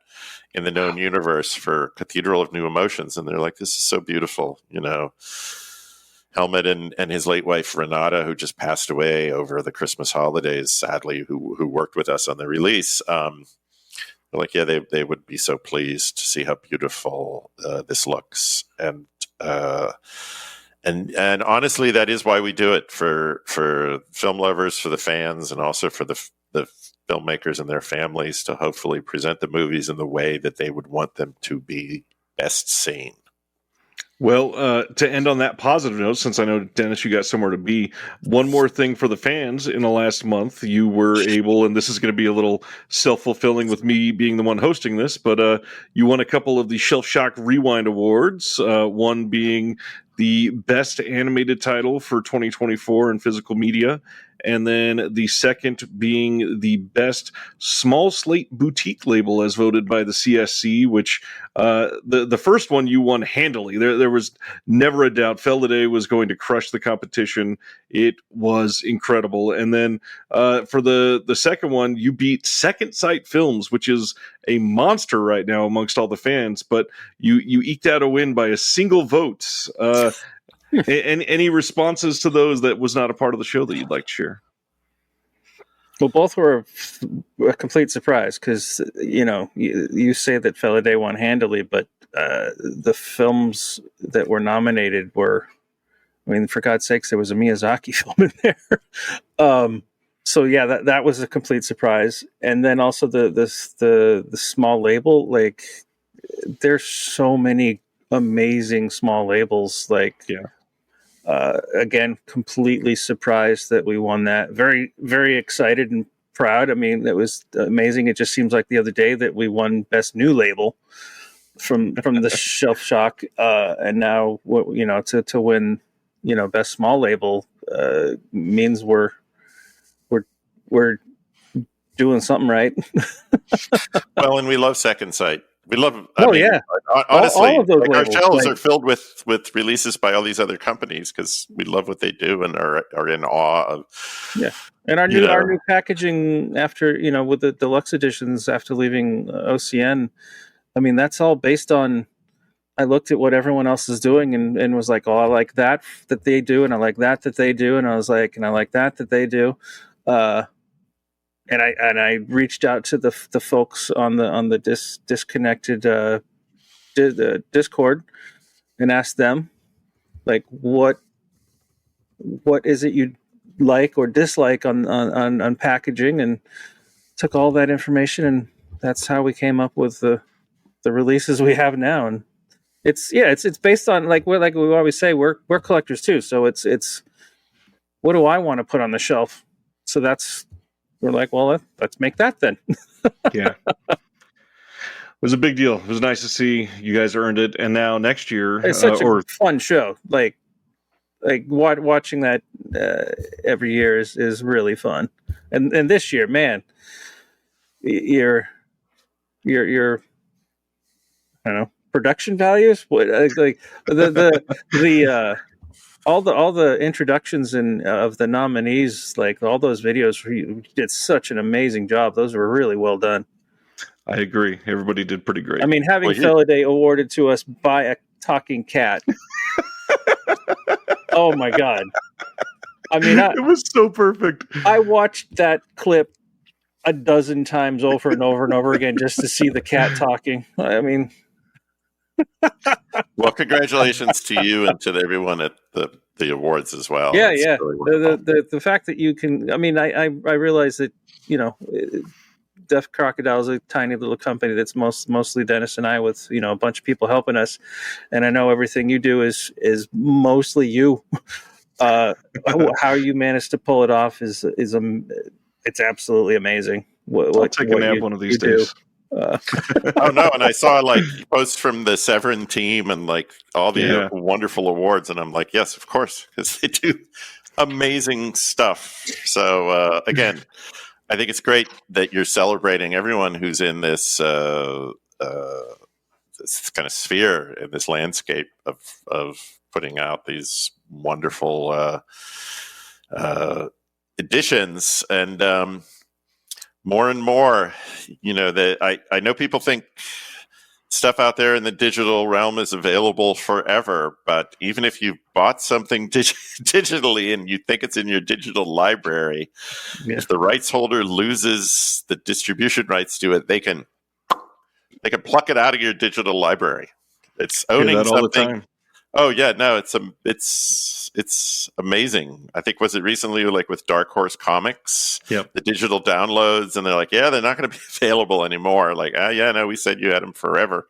in the known universe for Cathedral of New Emotions. And they're like, this is so beautiful. Helmut and his late wife, Renata, who just passed away over the Christmas holidays, sadly, who worked with us on the release. They're like, yeah, they would be so pleased to see how beautiful this looks. And honestly, that is why we do it, for film lovers, for the fans, and also for the filmmakers and their families, to hopefully present the movies in the way that they would want them to be best seen. Well, to end on that positive note, since I know, Dennis, you got somewhere to be, one more thing for the fans. In the last month, you were able, and this is going to be a little self-fulfilling with me being the one hosting this, but you won a couple of the Shelf Shock Rewind Awards, one being the best animated title for 2024 in physical media. And then the second being the best small slate boutique label as voted by the CSC, which the first one you won handily. There was never a doubt Felidae was going to crush the competition. It was incredible. And then for the second one, you beat Second Sight Films, which is a monster right now amongst all the fans, but you eked out a win by a single vote. And any responses to those that was not a part of the show that you'd like to share? Well, both were a complete surprise because, you say that Felidae won handily, but the films that were nominated were, for God's sakes, there was a Miyazaki film in there. So yeah, that was a complete surprise. And then also the small label, like there's so many amazing small labels, again, completely surprised that we won that. Very, very excited and proud. It was amazing. It just seems like the other day that we won best new label from the Shelf Shock, and now to win best small label means we're doing something right. Well, and we love Second Sight. We love. Yeah. Honestly, all of those our labels, shelves are filled with releases by all these other companies because we love what they do and are in awe of. Yeah, and our new packaging after with the deluxe editions after leaving OCN. That's all based on. I looked at what everyone else is doing and was like, oh, I like that they do, and I like that they do, and I was like, and I like that they do. And I reached out to the folks on the disconnected the Discord and asked them, like, what is it you like or dislike on packaging, and took all that information, and that's how we came up with the releases we have now. And it's based on like we always say, we're collectors too, so it's what do I want to put on the shelf? So we're like, well, let's make that then. Yeah. It was a big deal. It was nice to see you guys earned it. And now next year... It's such a fun show. Like watching that every year is really fun. And this year, man, your I don't know, production values? What like the all the introductions of the nominees, like all those videos, you did such an amazing job. Those were really well done. I agree. Everybody did pretty great. Having Felidae awarded to us by a talking cat. Oh my God. It was so perfect. I watched that clip a dozen times over and over and over again just to see the cat talking. Well, congratulations to you and to everyone at the awards as well. Yeah, It's yeah. really The fact that you can, I realize that, Deaf Crocodile is a tiny little company that's mostly Dennis and I with, a bunch of people helping us. And I know everything you do is mostly you. How you managed to pull it off is it's absolutely amazing. I'll take a nap one of these days. Oh no! And I saw posts from the Severin team and all the wonderful awards, and I'm like, yes, of course, because they do amazing stuff. So again, I think it's great that you're celebrating everyone who's in this kind of sphere in this landscape of putting out these wonderful editions and. More and more, that I know people think stuff out there in the digital realm is available forever, but even if you bought something digitally and you think it's in your digital library, if the rights holder loses the distribution rights to it, they can pluck it out of your digital library. It's owning that something. all the time. Oh yeah, no, it's amazing. I think was it recently with Dark Horse Comics, the digital downloads, and they're like, yeah, they're not going to be available anymore. Like, no, we said you had them forever.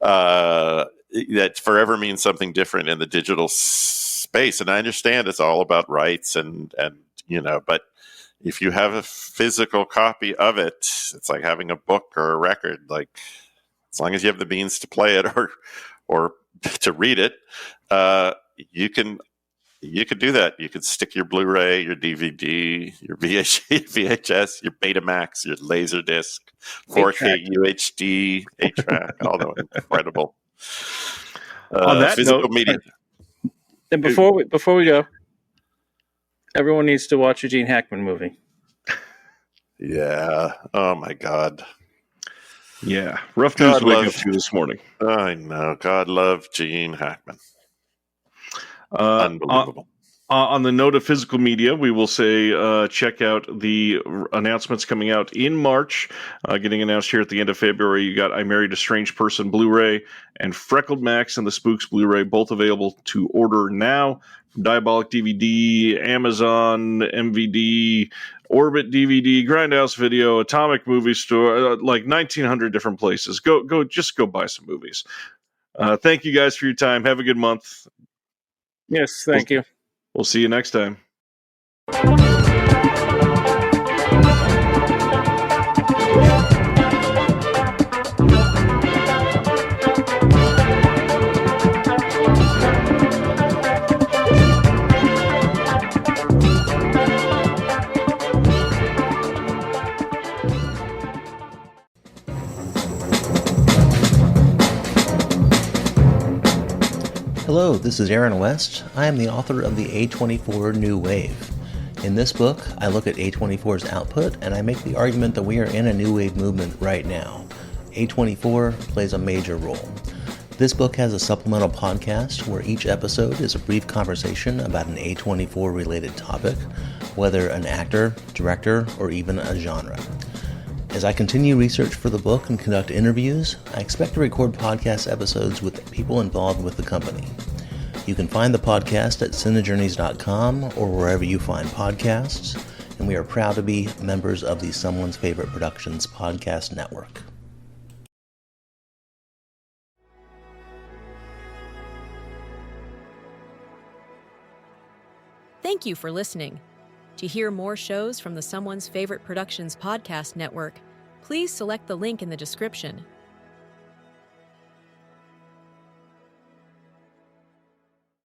That forever means something different in the digital space, and I understand it's all about rights and but if you have a physical copy of it, it's like having a book or a record. Like, as long as you have the means to play it or to read it, you can do that. You can stick your Blu-ray, your DVD, your VHS, your Betamax, your Laserdisc, 4K UHD, 8-track, all the incredible on that physical note, media. And before we go, everyone needs to watch a Gene Hackman movie. Yeah. Oh my God. Yeah. Rough news to wake up to this morning. I know. God love Gene Hackman. Unbelievable. On the note of physical media, we will say check out the announcements coming out in March, getting announced here at the end of February. You got I Married a Strange Person Blu-ray and Freckled Max and the Spooks Blu-ray, both available to order now from Diabolic DVD, Amazon, MVD, Orbit DVD, Grindhouse Video, Atomic Movie Store, like 1,900 different places. Go buy some movies. Thank you guys for your time. Have a good month. Yes, thank you. We'll see you next time. Hello, this is Aaron West. I am the author of the A24 New Wave. In this book, I look at A24's output and I make the argument that we are in a new wave movement right now. A24 plays a major role. This book has a supplemental podcast where each episode is a brief conversation about an A24 related topic, whether an actor, director, or even a genre. As I continue research for the book and conduct interviews, I expect to record podcast episodes with people involved with the company. You can find the podcast at cinejourneys.com or wherever you find podcasts, and we are proud to be members of the Someone's Favorite Productions podcast network. Thank you for listening. To hear more shows from the Someone's Favorite Productions podcast network, please select the link in the description